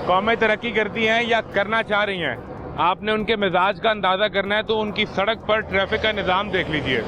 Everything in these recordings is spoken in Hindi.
कौमें तरक्की करती हैं या करना चाह रही हैं, आपने उनके मिजाज का अंदाज़ा करना है तो उनकी सड़क पर ट्रैफिक का निज़ाम देख लीजिए।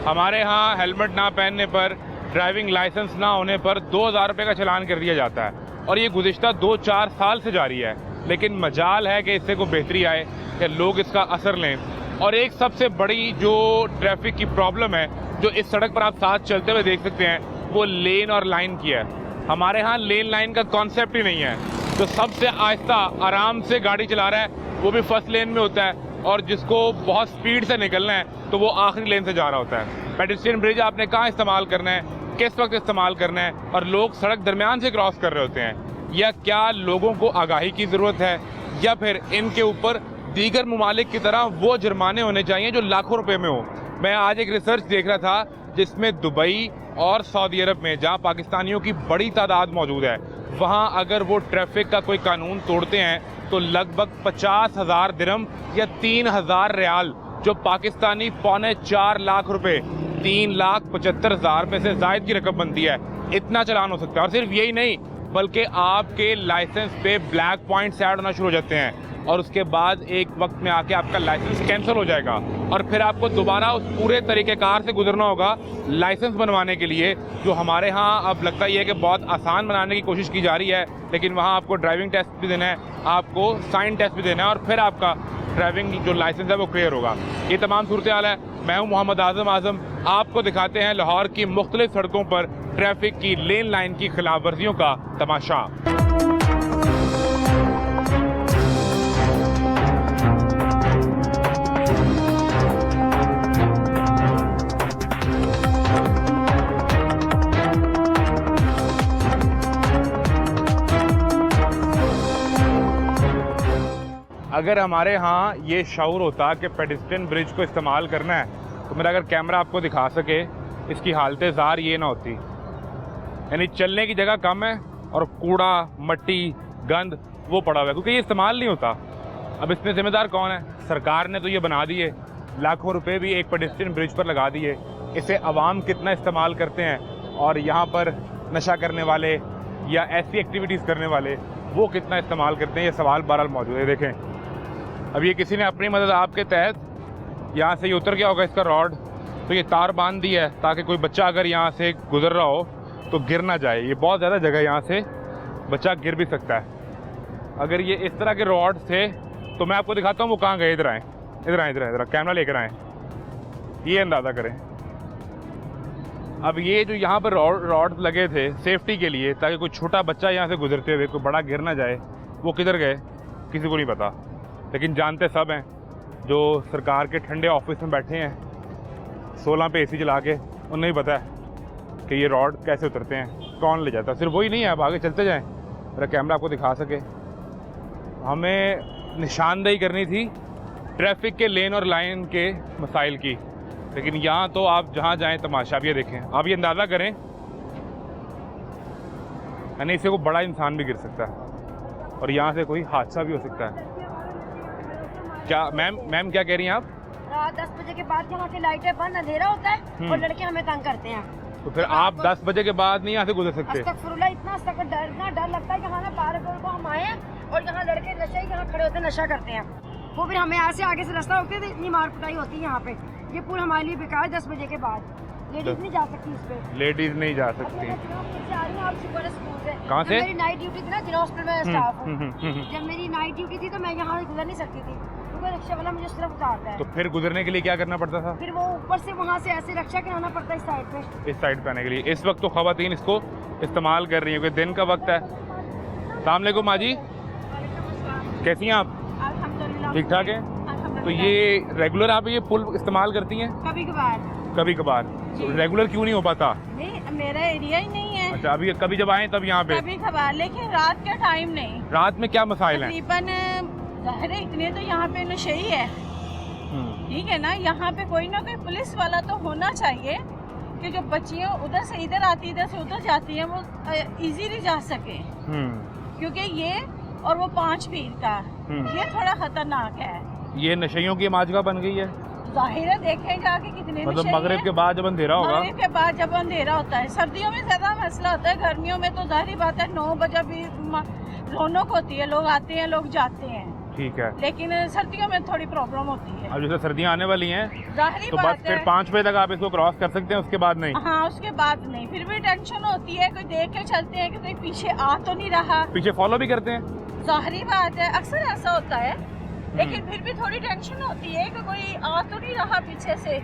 हमारे यहाँ हेलमेट ना पहनने पर, ड्राइविंग लाइसेंस ना होने पर 2000 रुपये का चालान कर दिया जाता है और ये गुज़िश्ता 2-4 साल से जारी है। लेकिन मजाल है कि इससे कोई बेहतरी आए, कि लोग इसका असर लें। और एक सबसे बड़ी जो ट्रैफिक की प्रॉब्लम है जो इस सड़क पर आप साथ चलते हुए देख सकते हैं, वो लेन और लाइन की है। हमारे यहाँ लेन लाइन का कॉन्सेप्ट ही नहीं है। जो सबसे आहिस्ता आराम से गाड़ी चला रहा है वो भी फर्स्ट लेन में होता है, और जिसको बहुत स्पीड से निकलना है तो वो आखिरी लेन से जा रहा होता है। पेडेस्ट्रियन ब्रिज आपने कहाँ इस्तेमाल करना है, किस वक्त इस्तेमाल करना है, और लोग सड़क दरमियान से क्रॉस कर रहे होते हैं। या क्या लोगों को आगाही की ज़रूरत है, या फिर इनके ऊपर दीगर ममालिक की तरह वो जुर्माने होने चाहिए जो लाखों रुपए में हो। मैं आज एक रिसर्च देख रहा था जिसमें दुबई और सऊदी अरब में, जहाँ पाकिस्तानियों की बड़ी तादाद मौजूद है, वहाँ अगर वो ट्रैफिक का कोई कानून तोड़ते हैं तो लगभग 50,000 दिरहम या 3,000 रियाल, जो पाकिस्तानी 4.25 लाख रुपए, 3,75,000 रुपये से ज़ायद की रकम बनती है, इतना चालान हो सकता है। और सिर्फ यही नहीं, बल्कि आपके लाइसेंस पे ब्लैक पॉइंट्स ऐड होना शुरू हो जाते हैं और उसके बाद एक वक्त में आके आपका लाइसेंस कैंसिल हो जाएगा और फिर आपको दोबारा उस पूरे तरीक़ेकार से गुजरना होगा लाइसेंस बनवाने के लिए, जो हमारे यहाँ अब लगता ही है कि बहुत आसान बनाने की कोशिश की जा रही है। लेकिन वहाँ आपको ड्राइविंग टेस्ट भी देना है, आपको साइन टेस्ट भी देना है, और फिर आपका ड्राइविंग जो लाइसेंस है वो क्लियर होगा। ये तमाम सूरत हाल है। मैं हूँ मोहम्मद आज़म, आपको दिखाते हैं लाहौर की मुख्तलिफ सड़कों पर ट्रैफिक की लेन लाइन की खिलाफ वर्जियों का तमाशा। अगर हमारे यहाँ ये शऊर होता कि पेडेस्ट्रियन ब्रिज को इस्तेमाल करना है, तो मेरा अगर कैमरा आपको दिखा सके, इसकी हालत ज़ार ये ना होती। यानी चलने की जगह कम है और कूड़ा, मट्टी, गंद वो पड़ा हुआ है, क्योंकि ये इस्तेमाल नहीं होता। अब इसमें ज़िम्मेदार कौन है? सरकार ने तो ये बना दिए, लाखों रुपए भी एक पेडेस्ट्रियन ब्रिज पर लगा दिए। इसे आवाम कितना इस्तेमाल करते हैं, और यहाँ पर नशा करने वाले या ऐसी एक्टिविटीज़ करने वाले वो कितना इस्तेमाल करते हैं, ये सवाल बहरहाल मौजूद है। देखें, अब ये किसी ने अपनी मदद आपके तहत यहाँ से ये उतर गया होगा इसका रॉड, तो ये तार बांध दी है ताकि कोई बच्चा अगर यहाँ से गुजर रहा हो तो गिर ना जाए। ये बहुत ज़्यादा जगह, यहाँ से बच्चा गिर भी सकता है। अगर ये इस तरह के रॉड थे तो मैं आपको दिखाता हूँ वो कहाँ गए। इधर आएँ, इधर आएँ, इधर इधर कैमरा लेकर आएँ, ये अंदाज़ा करें। अब ये जो यहाँ पर रॉड लगे थे सेफ्टी के लिए, ताकि कोई छोटा बच्चा यहाँ से गुजरते हुए कोई बड़ा गिर ना जाए, वो किधर गए किसी को नहीं पता। लेकिन जानते सब हैं जो सरकार के ठंडे ऑफिस में बैठे हैं 16 पे AC चला के, उन्हें ही पता है कि ये रॉड कैसे उतरते हैं, कौन ले जाता है। सिर्फ वही नहीं है, अब आगे चलते जाएं, मेरा कैमरा आपको दिखा सके। हमें निशानदेही करनी थी ट्रैफिक के लेन और लाइन के मसाइल की, लेकिन यहाँ तो आप जहाँ जाएं तमाशा। भी ये देखें, आप ये अंदाज़ा करें, यानी इससे कोई बड़ा इंसान भी गिर सकता है और यहाँ से कोई हादसा भी हो सकता है। क्या मैम क्या कह रही हैं आप? रात 10 बजे के बाद यहाँ की लाइटें बंद, अंधेरा होता है और लड़के हमें तंग करते हैं। तो फिर आप 10 बजे के बाद नहीं यहाँ से गुजर सकते? अस्तगफुरुल्लाह, इतना डर लगता है कि हाँ ना 12 को हम आए हैं और यहाँ लड़के नशे यहाँ खड़े होते हैं, नशा करते हैं। वो फिर हमें यहाँ से आगे से रास्ता रोकते थे, इतनी मार कुटाई होती है यहाँ पे। ये पुल हमारे लिए बेकार है। 10 बजे के बाद लेडीज नहीं जा सकती इस पे, लेडीज नहीं जा सकती। कहाँ से? मेरी नाइट ड्यूटी थी ना, जिला हॉस्पिटल में स्टाफ हूँ। जब मेरी नाइट ड्यूटी थी तो मैं यहाँ गुजर नहीं सकती थी, क्योंकि रिक्शा वाला मुझे सिर्फ उतारता है। तो फिर गुजरने के लिए क्या करना पड़ता था? फिर वो ऊपर से वहाँ से ऐसे रक्षा कराना पड़ता है इस साइड पे आने के लिए। इस वक्त तो खवातीन इसको इस्तेमाल कर रही है क्योंकि दिन का वक्त है। अस्सलाम वालेकुम माँ जी, कैसी हैं आप? ठीक ठाक है। तो ये रेगुलर आप ये पुल इस्तेमाल करती हैं? कभी कभार। तो रेगुलर क्यों नहीं हो पाता? नहीं, मेरा एरिया ही नहीं है। अच्छा, अभी कभी जब आए तब यहाँ पे? कभी कभार, लेकिन रात के टाइम नहीं। रात में क्या मसाइल हैं? तकरीबन ज़ाहिर है इतने तो यहाँ पे नशे ही है, ठीक है ना। यहाँ पे कोई ना कोई पुलिस वाला तो होना चाहिए कि जो बच्चियाँ उधर से इधर आती, इधर से उधर जाती हैं, वो इजीली जा सके। क्योंकि ये और वो 5 पीर का ये थोड़ा खतरनाक है। ये नशेइयों की माजगा बन गई है। जाहिर है देखें जाके कितने मतलब नशे मगरिब हैं। के बाद जब अंधेरा होगा। मगरिब के बाद जब अंधेरा होता है, सर्दियों में ज्यादा मसला होता है, गर्मियों में तो जाहिर बात है 9 बजे भी रौनक होती है, लोग आते हैं लोग जाते हैं, ठीक है। लेकिन सर्दियों में थोड़ी प्रॉब्लम होती है। अब जैसे सर्दियाँ आने वाली हैं जाहिर तो बस बात फिर है 5 बजे तक आप इसको क्रॉस कर सकते हैं, उसके बाद नहीं। हाँ, उसके बाद नहीं, फिर भी टेंशन होती है, कोई देख के चलते हैं कि कोई पीछे आ तो नहीं रहा। पीछे फॉलो भी करते हैं। जाहिर बात है अक्सर ऐसा होता है, लेकिन फिर भी थोड़ी टेंशन होती है कि कोई आ तो नहीं रहा पीछे से।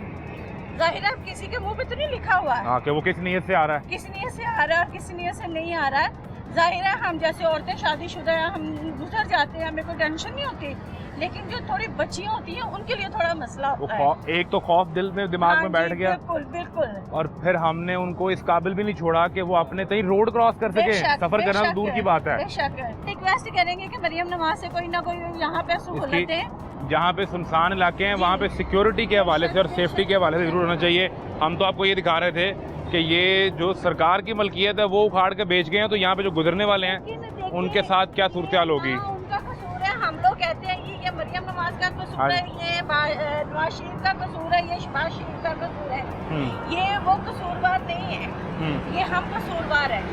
जाहिर है किसी के मुंह पे तो नहीं लिखा हुआ है हाँ कि वो किस नीयत से आ रहा है। किस नीयत से आ रहा है और किस नीयत से नहीं आ रहा है। जाहिर है हम जैसे औरतें शादीशुदा हैं, हम गुजर जाते हैं, हमें कोई टेंशन नहीं होती, लेकिन जो थोड़ी बच्चियां होती हैं उनके लिए थोड़ा मसला वो होता है। एक तो खौफ दिल में दिमाग हाँ में जी, बैठ गया, बिल्कुल बिल्कुल। और फिर हमने उनको इस काबिल भी नहीं छोड़ा कि वो अपने तई रोड क्रॉस कर सके। बेशक, सफर करना तो दूर की बात है। बेशक रिक्वेस्ट करेंगे कि मरियम नवाज से कोई ना कोई यहाँ पे सहूलतें, जहाँ पे सुनसान इलाके हैं वहाँ पे सिक्योरिटी के हवाले से और सेफ्टी के हवाले से जरूर होना चाहिए। हम तो आपको ये दिखा रहे थे कि ये जो सरकार की मलकियत है वो उखाड़ के बेच गए हैं, तो यहाँ पे जो गुजरने वाले हैं उनके साथ क्या सूरत हाल होगी। हाँ, उनका कसूर है। हम लोग कहते हैं कि ये मरियम नवाज का कसूर है, ये नवाज शरीफ का कसूर है, ये शहबाज शरीफ का कसूर है। ये वो कसूरवार नहीं है, ये हम कसूरवार है,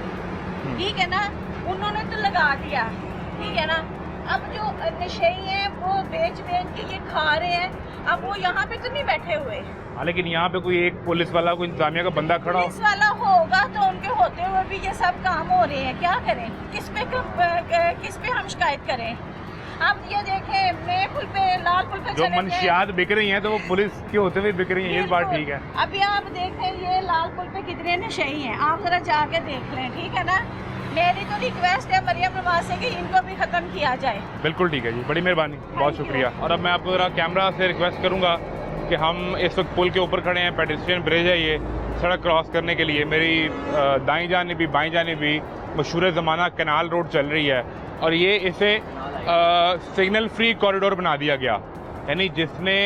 ठीक है ना। उन्होंने तो लगा दिया, ठीक है ना। अब जो नशेई हैं वो बेच के ये खा रहे हैं, अब वो यहाँ पे तो नहीं बैठे हुए। हाँ, लेकिन यहाँ पे कोई एक पुलिस वाला, कोई इंतजामिया का बंदा खड़ा हो। पुलिस वाला होगा तो उनके होते हुए भी ये सब काम हो रहे हैं, क्या करें, किस पे हम शिकायत करें। अब ये देखें नए पुल पे, लाल पुल पे जो मंशियात बिक रही हैं तो वो पुलिस के होते हुए बिक रही हैं, ये बात ठीक है। अभी आप देखें ये लाल पुल पे कितने नशेई हैं, आप जरा जाके देख लें, ठीक है ना। मेरी तो रिक्वेस्ट है मरियम नवाज से कि इनको भी खत्म किया जाए। बिल्कुल ठीक है जी, बड़ी मेहरबानी, बहुत शुक्रिया। और अब मैं आपको ज़रा कैमरा से रिक्वेस्ट करूँगा कि हम इस वक्त पुल के ऊपर खड़े हैं, पेडेस्ट्रियन ब्रिज है ये, सड़क क्रॉस करने के लिए मेरी दाईं जानिब भी बाईं जानिब भी मशहूर ज़माना कैनाल रोड चल रही है, और ये इसे सिग्नल फ्री कॉरिडोर बना दिया गया। यानी जिसने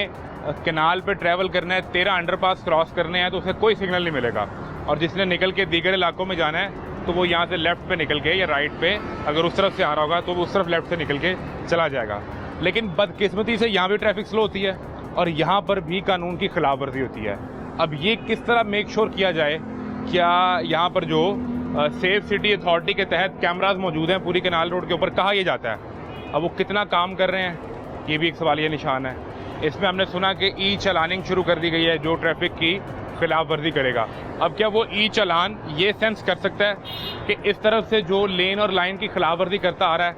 कैनाल पे ट्रैवल करना है, 13 अंडरपास क्रॉस करने हैं, तो उसे कोई सिग्नल नहीं मिलेगा, और जिसने निकल के दीगर इलाकों में जाना है तो वो यहाँ से लेफ़्ट पे निकल के या राइट पे, अगर उस तरफ से आ रहा होगा तो वो उस तरफ लेफ़्ट से निकल के चला जाएगा। लेकिन बदकिस्मती से यहाँ भी ट्रैफिक स्लो होती है और यहाँ पर भी कानून की खिलाफ वर्जी होती है। अब ये किस तरह मेक श्योर किया जाए, क्या यहाँ पर जो सेफ सिटी अथॉरिटी के तहत कैमराज मौजूद हैं पूरी कैनाल रोड के ऊपर, कहा यह जाता है, अब वो कितना काम कर रहे हैं, ये भी एक सवालिया निशान है। इसमें हमने सुना कि ई चलानिंग शुरू कर दी गई है जो ट्रैफिक की खिलाफ वर्जी करेगा। अब क्या वो ई चालान ये सेंस कर सकता है कि इस तरफ से जो लेन और लाइन की खिलाफ वर्जी करता आ रहा है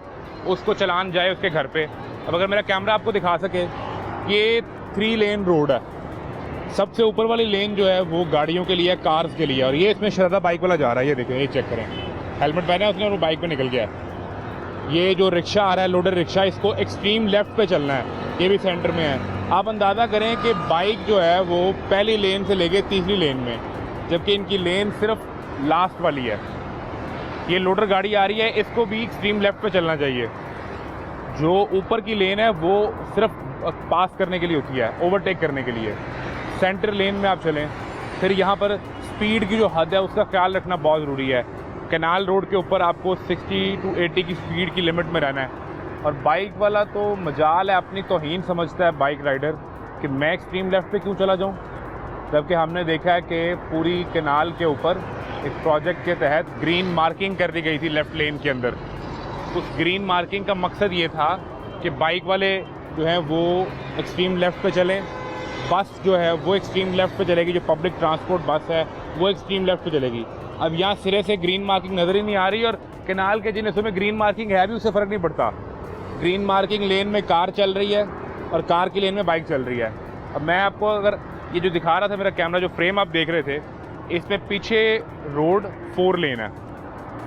उसको चलान जाए उसके घर पे। अब अगर मेरा कैमरा आपको दिखा सके, ये 3 लेन रोड है, सबसे ऊपर वाली लेन जो है वो गाड़ियों के लिए है, कार्स के लिए, और ये इसमें शरादा बाइक वाला जा रहा है, ये देखिए, ये चेक करें, हेलमेट पहना है उसने और वो बाइक पे निकल गया है। ये जो रिक्शा आ रहा है, लोडर रिक्शा, इसको एक्सट्रीम लेफ्ट पे चलना है, ये भी सेंटर में है। आप अंदाज़ा करें कि बाइक जो है वो पहली लेन से लेके तीसरी लेन में, जबकि इनकी लेन सिर्फ लास्ट वाली है। ये लोडर गाड़ी आ रही है, इसको भी एक्सट्रीम लेफ्ट पे चलना चाहिए। जो ऊपर की लेन है वो सिर्फ पास करने के लिए होती है, ओवरटेक करने के लिए। सेंटर लेन में आप चलें। फिर यहाँ पर स्पीड की जो हद है उसका ख्याल रखना बहुत ज़रूरी है। कैनाल रोड के ऊपर आपको 60 to 80 की स्पीड की लिमिट में रहना है। और बाइक वाला तो मजाल है, अपनी तौहीन समझता है बाइक राइडर कि मैं एक्सट्रीम लेफ़्ट पे क्यों चला जाऊँ, जबकि हमने देखा है कि पूरी कैनाल के ऊपर एक प्रोजेक्ट के तहत ग्रीन मार्किंग कर दी गई थी लेफ़्ट लेन के अंदर। उस ग्रीन मार्किंग का मकसद ये था कि बाइक वाले जो हैं वो एक्सट्रीम लेफ़्ट पे चलें, बस जो है वो एक्सट्रीम लेफ़्ट पे चलेगी, जो पब्लिक ट्रांसपोर्ट बस है वो एक्सट्रीम लेफ़्ट पे चलेगी। अब यहाँ सिरे से ग्रीन मार्किंग नज़र ही नहीं आ रही, और कैनाल के जिन हिस्सों में ग्रीन मार्किंग है भी उससे फ़र्क नहीं पड़ता। ग्रीन मार्किंग लेन में कार चल रही है और कार की लेन में बाइक चल रही है। अब मैं आपको अगर ये जो दिखा रहा था मेरा कैमरा, जो फ्रेम आप देख रहे थे, इसमें पीछे रोड 4 लेन है।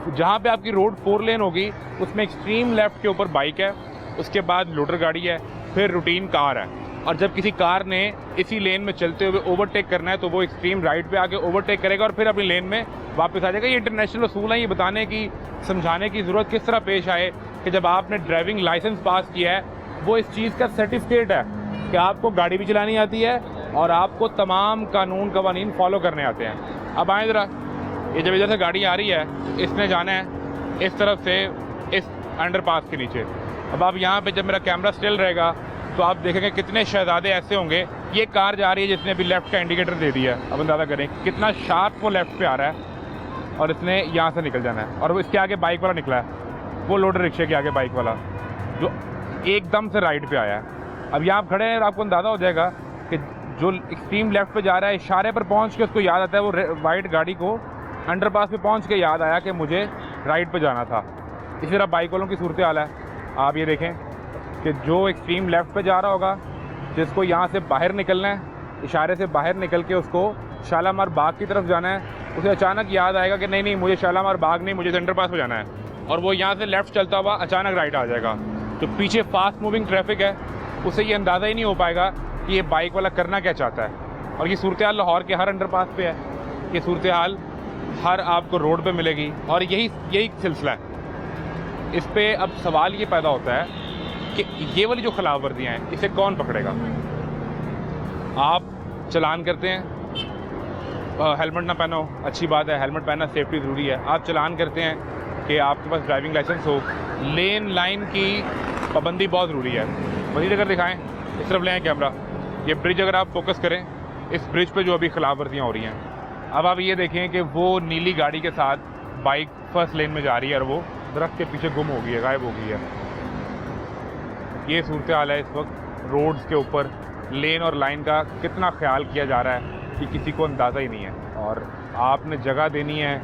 जहाँ पे आपकी रोड 4 लेन होगी उसमें एक्सट्रीम लेफ़्ट के ऊपर बाइक है, उसके बाद लोडर गाड़ी है, फिर रूटीन कार है। और जब किसी कार ने इसी लेन में चलते हुए ओवरटेक करना है तो वो एक्सट्रीम राइट पे आके ओवरटेक करेगा और फिर अपनी लेन में वापस आ जाएगा। ये इंटरनेशनल असूल है, ये बताने की, समझाने की ज़रूरत किस तरह पेश आए कि जब आपने ड्राइविंग लाइसेंस पास किया है वो इस चीज़ का सर्टिफिकेट है कि आपको गाड़ी भी चलानी आती है और आपको तमाम कानून कवानीन फॉलो करने आते हैं। अब आए ज़रा, ये जब इधर से गाड़ी आ रही है, इसने जाना है इस तरफ से इस अंडरपास के नीचे। अब आप यहाँ पे जब मेरा कैमरा स्टिल रहेगा तो आप देखेंगे कितने शहजादे ऐसे होंगे। ये कार जा रही है जिसने अभी लेफ़्ट का इंडिकेटर दे दिया है, अब अंदाज़ा करें कितना शार्प वो लेफ़्ट पे आ रहा है और इसने यहाँ से निकल जाना है। और वो इसके आगे बाइक वाला निकला है, वो लोडर रिक्शे के आगे बाइक वाला जो एकदम से राइट पे आया है। अब यहाँ आप खड़े हैं और आपको अंदाज़ा हो जाएगा कि जो एक्सट्रीम लेफ़्ट पे जा रहा है, इशारे पर पहुँच के उसको याद आता है, वो वाइट गाड़ी को अंडरपास पे पहुँच के याद आया कि मुझे राइट पे जाना था। इसी तरह बाइक वालों की सूरत हाल है। आप ये देखें कि जो एक्सट्रीम लेफ़्ट पे जा रहा होगा, जिसको यहाँ से बाहर निकलना है, इशारे से बाहर निकल के उसको शालामार बाग की तरफ जाना है, उसे अचानक याद आएगा कि नहीं मुझे शालामार बाग नहीं, मुझे अंडरपास पे जाना है, और वो यहाँ से लेफ़्ट चलता हुआ अचानक राइट आ जाएगा। जो पीछे फास्ट मूविंग ट्रैफिक है उसे ये अंदाज़ा ही नहीं हो पाएगा कि ये बाइक वाला करना क्या चाहता है। और ये सूरत हाल लाहौर के हर अंडरपास पे है, ये सूरत हाल हर आपको रोड पे मिलेगी और यही सिलसिला है। इस पे अब सवाल ये पैदा होता है कि ये वाली जो खिलाफ वर्जियाँ हैं इसे कौन पकड़ेगा। आप चलान करते हैं, हेलमेट ना पहनो, अच्छी बात है, हेलमेट पहनना सेफ्टी ज़रूरी है। आप चलान करते हैं कि आपके पास ड्राइविंग लाइसेंस हो, लेन लाइन की पाबंदी बहुत ज़रूरी है। मज़ीद अगर दिखाएं, इस तरफ ले आएँ कैमरा, ये ब्रिज अगर आप फोकस करें, इस ब्रिज पे जो अभी खिलाफ वर्जियाँ हो रही हैं, अब आप ये देखें कि वो नीली गाड़ी के साथ बाइक फर्स्ट लेन में जा रही है और वो दरख्त के पीछे गुम हो गई है, गायब हो गई है। ये सूरत हाल है इस वक्त रोड्स के ऊपर। लेन और लाइन का कितना ख्याल किया जा रहा है कि किसी को अंदाज़ा ही नहीं है। और आपने जगह देनी है,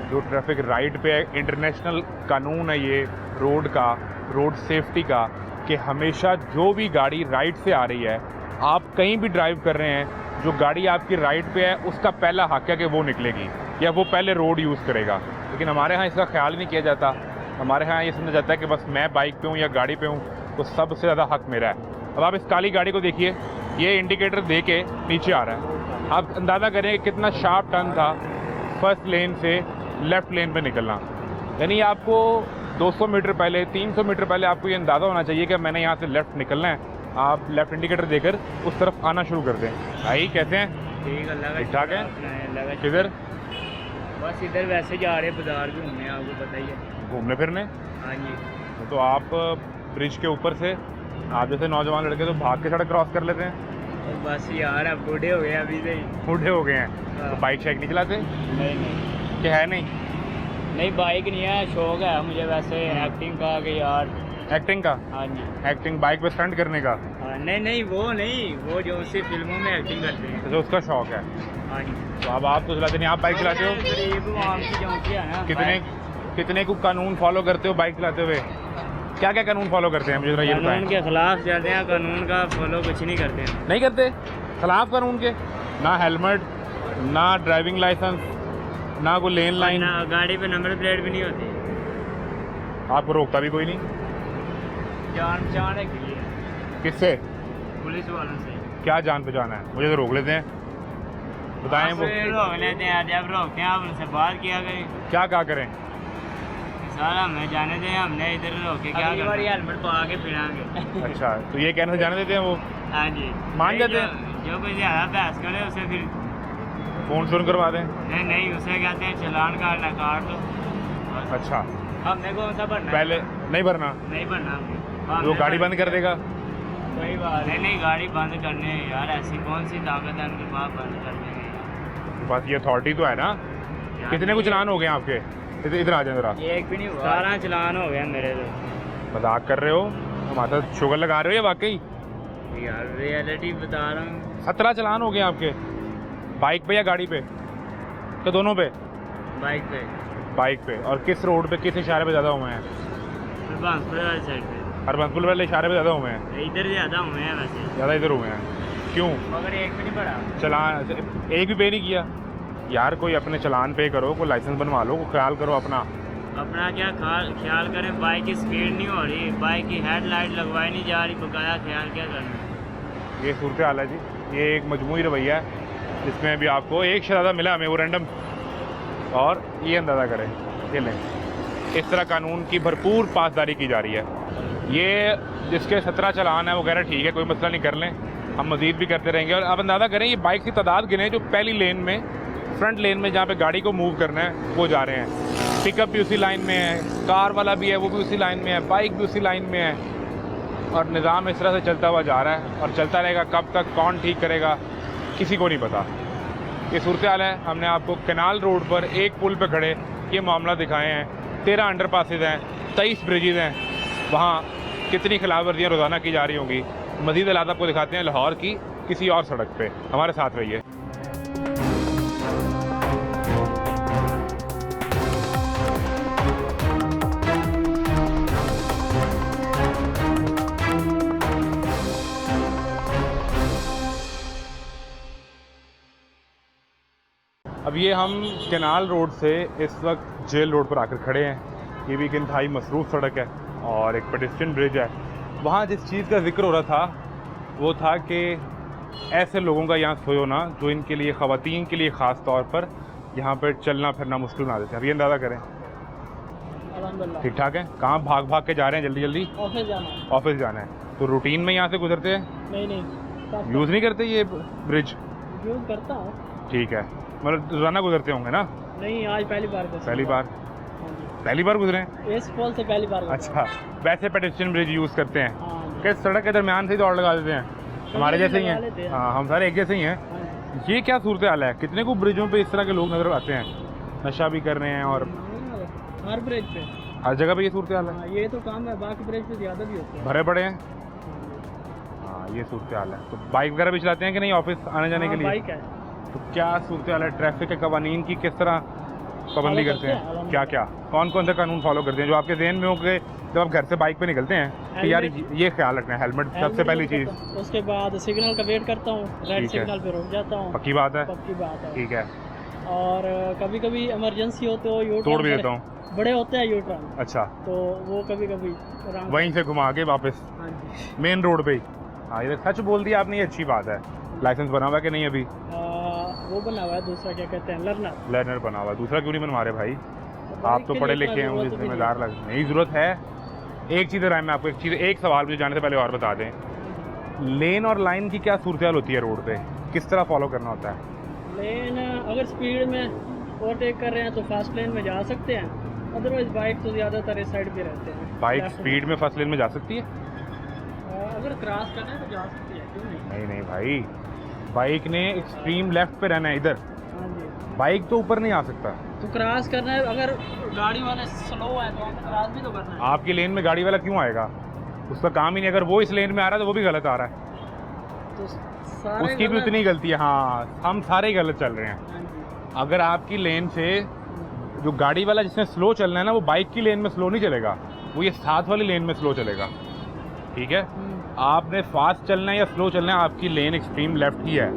जो ट्रैफिक राइट पे है, इंटरनेशनल कानून है ये रोड का, रोड सेफ्टी का, कि हमेशा जो भी गाड़ी राइट से आ रही है, आप कहीं भी ड्राइव कर रहे हैं, जो गाड़ी आपकी राइट पे है उसका पहला हक है कि वो निकलेगी या वो पहले रोड यूज़ करेगा। लेकिन हमारे यहाँ इसका ख्याल नहीं किया जाता। हमारे यहाँ ये समझा जाता है कि बस मैं बाइक पे हूँ या गाड़ी पे हूँ तो सबसे ज़्यादा हक मेरा है। अब आप इस काली गाड़ी को देखिए, ये इंडिकेटर दे के नीचे आ रहा है। आप अंदाज़ा करें कि कितना शार्प टर्न था फर्स्ट लेन से लेफ़्ट लेन पे निकलना। यानी आपको 200 मीटर पहले, 300 मीटर पहले आपको ये अंदाज़ा होना चाहिए कि मैंने यहाँ से लेफ़्ट निकलना है। आप लेफ़्ट इंडिकेटर देकर उस तरफ आना शुरू कर दें। भाई कैसे हैं? ठीक ठाक है। किधर? बस इधर वैसे जा रहे बाजार भी घूमने, आपको पता ही है, घूमने फिरने। हाँ जी। तो आप ब्रिज के ऊपर से, आप जैसे नौजवान लड़के तो भाग के सड़क क्रॉस कर लेते हैं। और बस यार अब बूढ़े हो गए अभी से ही। बूढ़े हो गए हैं तो बाइक शाइक नहीं चलाते? नहीं क्या है? नहीं बाइक नहीं है, शौक है मुझे वैसे एक्टिंग का कि यार। एक्टिंग का? हाँ जी। एक्टिंग बाइक पे स्टंट करने का? हाँ, नहीं वो जो उससे फिल्मों में एक्टिंग करते हैं, तो उसका शौक है। हाँ जी। तो अब आप तो चलाते नहीं, आप बाइक चलाते हो? गरीब आम की चौंकी है ना। कितने को कानून फॉलो करते हो बाइक चलाते हुए? क्या क्या कानून फॉलो करते हैं मुझे जरा ये बताएं। कानून के खिलाफ चलते हैं, कानून का फॉलो कुछ नहीं करते हैं। नहीं करते? खिलाफ कानून के? ना हेलमेट, ना ड्राइविंग लाइसेंस, ना कोई लेन लाइन, ना गाड़ी पे नंबर प्लेट भी नहीं होती। आपको रोकता भी कोई नहीं? जान पहचान है किससे? पुलिस वालों से। क्या जान पहचान है? मुझे तो रोक लेते हैं, बताएं वो। रोक लेते हैं, जब रोकते हैं आप उनसे बात किया करें। क्या करें? सर हमें जाने दें, हमने इधर रोके क्या हेलमेट पा के फिरांगे। अच्छा, तो ये कहने से जाने देते हैं वो? हाँ जी। मान जाते हैं? जो कोई ज़्यादा बहस करे उसे फिर फ़ोन करवा दें? नहीं उसे कहते हैं चलान काटना, काट दो। अच्छा, हमने कौन सा भरना? पहले नहीं भरना? नहीं भरना। वो गाड़ी बंद कर देगा? कोई बात नहीं, गाड़ी बंद करने यार ऐसी कौन सी ताकत है उनके पास बंद करने की? बस ये अथॉरिटी तो है ना। कितने को चलान हो गए आपके? इधर आ जाए जरा। एक भी नहीं हुआ। 17 चलान हो गया मेरे तो। मजाक कर रहे हो? हमारा शुगर लगा रहे हो या वाकई? यार रियलिटी बता रहा हूँ। 17 चलान हो गए आपके? बाइक पे या गाड़ी पे? तो दोनों पे? बाइक पे। बाइक पे। और किस रोड पे, किस इशारे पे ज़्यादा हुए हैं? हरबंसपुर वाली साइड पे। हरबंसपुर वाले इशारे पे ज़्यादा हुए हैं? इधर ज़्यादा हुए हैं वैसे। ज़्यादा इधर हुए हैं? क्यों? मगर एक भी नहीं पड़ा चलान, एक भी पे नहीं किया यार। कोई अपने चलान पे करो, कोई लाइसेंस बनवा लो, कोई ख्याल करो अपना। क्या ख्याल करें? बाइक की स्पीड नहीं हो रही, बाइक की हेडलाइट लगवाई नहीं जा रही, बकाया ख्याल क्या करना। ये सूरत हाल है जी। ये एक मजमूई रवैया है जिसमें अभी आपको एक शहजादा मिला हमें, वो रैंडम, और ये अंदाज़ा करें, ये लें, इस तरह कानून की भरपूर पासदारी की जा रही है। ये जिसके 17 चलान है वो कह रहा है ठीक है, कोई मसला नहीं, कर लें, हम मज़ीद भी करते रहेंगे। और अब अंदाज़ा करें ये बाइक की तादाद गिने जो पहली लेन में, फ्रंट लेन में जहाँ पे गाड़ी को मूव करना है वो जा रहे हैं। पिकअप भी उसी लाइन में है, कार वाला भी है वो भी उसी लाइन में है, बाइक भी उसी लाइन में है। और निज़ाम इस तरह से चलता हुआ जा रहा है और चलता रहेगा। कब तक, कौन ठीक करेगा, किसी को नहीं पता। ये सूरत हाल है। हमने आपको कैनाल रोड पर एक पुल पे खड़े ये मामला दिखाए हैं। 13 अंडरपासेज हैं, 23 ब्रिजेज़ हैं, वहाँ कितनी खिलाफवर्जियाँ रोज़ाना की जा रही होंगी। मज़ीद हालात आपको दिखाते हैं लाहौर की किसी और सड़क पे। हमारे साथ रहिए। अब ये हम कैनाल रोड से इस वक्त जेल रोड पर आकर खड़े हैं। ये भी एक इंतहाई मसरूफ़ सड़क है और एक पेडेस्ट्रियन ब्रिज है। वहाँ जिस चीज़ का जिक्र हो रहा था वो था कि ऐसे लोगों का यहाँ सोए होना जो इनके लिए, ख़वातीन के लिए ख़ास तौर पर यहाँ पर चलना फिरना मुश्किल बना देते हैं। अब ये अंदाज़ा करें, ठीक ठाक है। कहाँ भाग भाग के जा रहे हैं जल्दी जल्दी? ऑफिस जाना है। ऑफिस जाना है। तो रूटीन में यहाँ से गुजरते हैं? नहीं यूज़ नहीं करते ये ब्रिज? यूज़ करता हूँ। ठीक है, मतलब रोज़ाना गुजरते होंगे ना? नहीं, आज पहली बार पहली बार गुजरे हैं? इस पुल से पहली बार। अच्छा, वैसे पेडेस्ट्रियन ब्रिज यूज़ करते हैं? हाँ। किस सड़क के दरमियान से ही दौड़ लगा देते हैं? हमारे जैसे ही हैं। हाँ, हम सारे एक जैसे ही हैं। ये क्या सूरत हाल है? कितने को ब्रिजों पे इस तरह के लोग नजर आते हैं, नशा भी कर रहे हैं और हर ब्रिज पे, हर जगह पे ये सूरत हाल है? ये तो काम है, बाकी ब्रिज पे ज़्यादा भी होते हैं। भरे पड़े हैं। हाँ, ये सूरत हाल है। तो बाइक वगैरह भी चलाते हैं कि नहीं ऑफिस आने जाने के लिए? बाइक है। तो क्या सूरत हाल है? ट्रैफिक के कवानीन की किस तरह पाबंदी करते हैं? क्या क्या कौन कौन से कानून फॉलो करते हैं जो आपके जहन में हो कि जब आप घर से बाइक पे निकलते हैं कि यार ये ख्याल रखना है? हेलमेट सबसे पहली चीज़। उसके बाद सिग्नल का वेट करता हूँ, रेड सिग्नल पे रुक जाता हूँ। पक्की बात है? पक्की बात है। ठीक है। और कभी कभी इमरजेंसी हो तो यू तोड़ भी देता हूँ। बड़े होते हैं यू टर्न। अच्छा, तो वो कभी कभी वहीं से घुमा के वापस मेन रोड पे ही? हाँ, ये सच बोल दिया आपने, ये अच्छी बात है। लाइसेंस बना हुआ है कि नहीं अभी? वो बना हुआ है, दूसरा क्या कहते हैं, लर्नर बना हुआ है। दूसरा क्यों नहीं बनवा रहे भाई? आप तो पढ़े लिखे हैं, मुझे जिम्मेदार लग नहीं ज़रूरत है। एक चीज़ राय में आपको एक सवाल मुझे जाने से पहले और बता दें, लेन और लाइन की क्या सूरत हाल होती है रोड पे? किस तरह फॉलो करना होता है? लेन अगर स्पीड में ओवरटेक कर रहे हैं तो फास्ट लेन में जा सकते हैं, अदरवाइज बाइक तो ज़्यादातर इस साइड पे रहते हैं। बाइक स्पीड में फर्स्ट लेन में जा सकती है? अगर क्रॉस करना है तो जा सकती है, क्यों नहीं? नहीं भाई, बाइक ने एक्सट्रीम लेफ्ट पे रहना है इधर। हाँ जी। बाइक तो ऊपर नहीं आ सकता। तो क्रॉस करना है, अगर गाड़ी वाले स्लो है तो हमें क्रॉस भी तो करना है। आपकी लेन में गाड़ी वाला क्यों आएगा? उसका काम ही नहीं। अगर वो इस लेन में आ रहा है तो वो भी गलत आ रहा है, तो सारे उसकी भी उतनी गलती है। हाँ, हम सारे ही गलत चल रहे हैं। हाँ जी। अगर आपकी लेन से जो गाड़ी वाला जिसने स्लो चलना है ना, वो बाइक की लेन में स्लो नहीं चलेगा, वो ये साथ वाली लेन में स्लो चलेगा। ठीक है, आपने फास्ट चलना है या स्लो चलना है, आपकी लेन एक्सट्रीम लेफ्ट ही है,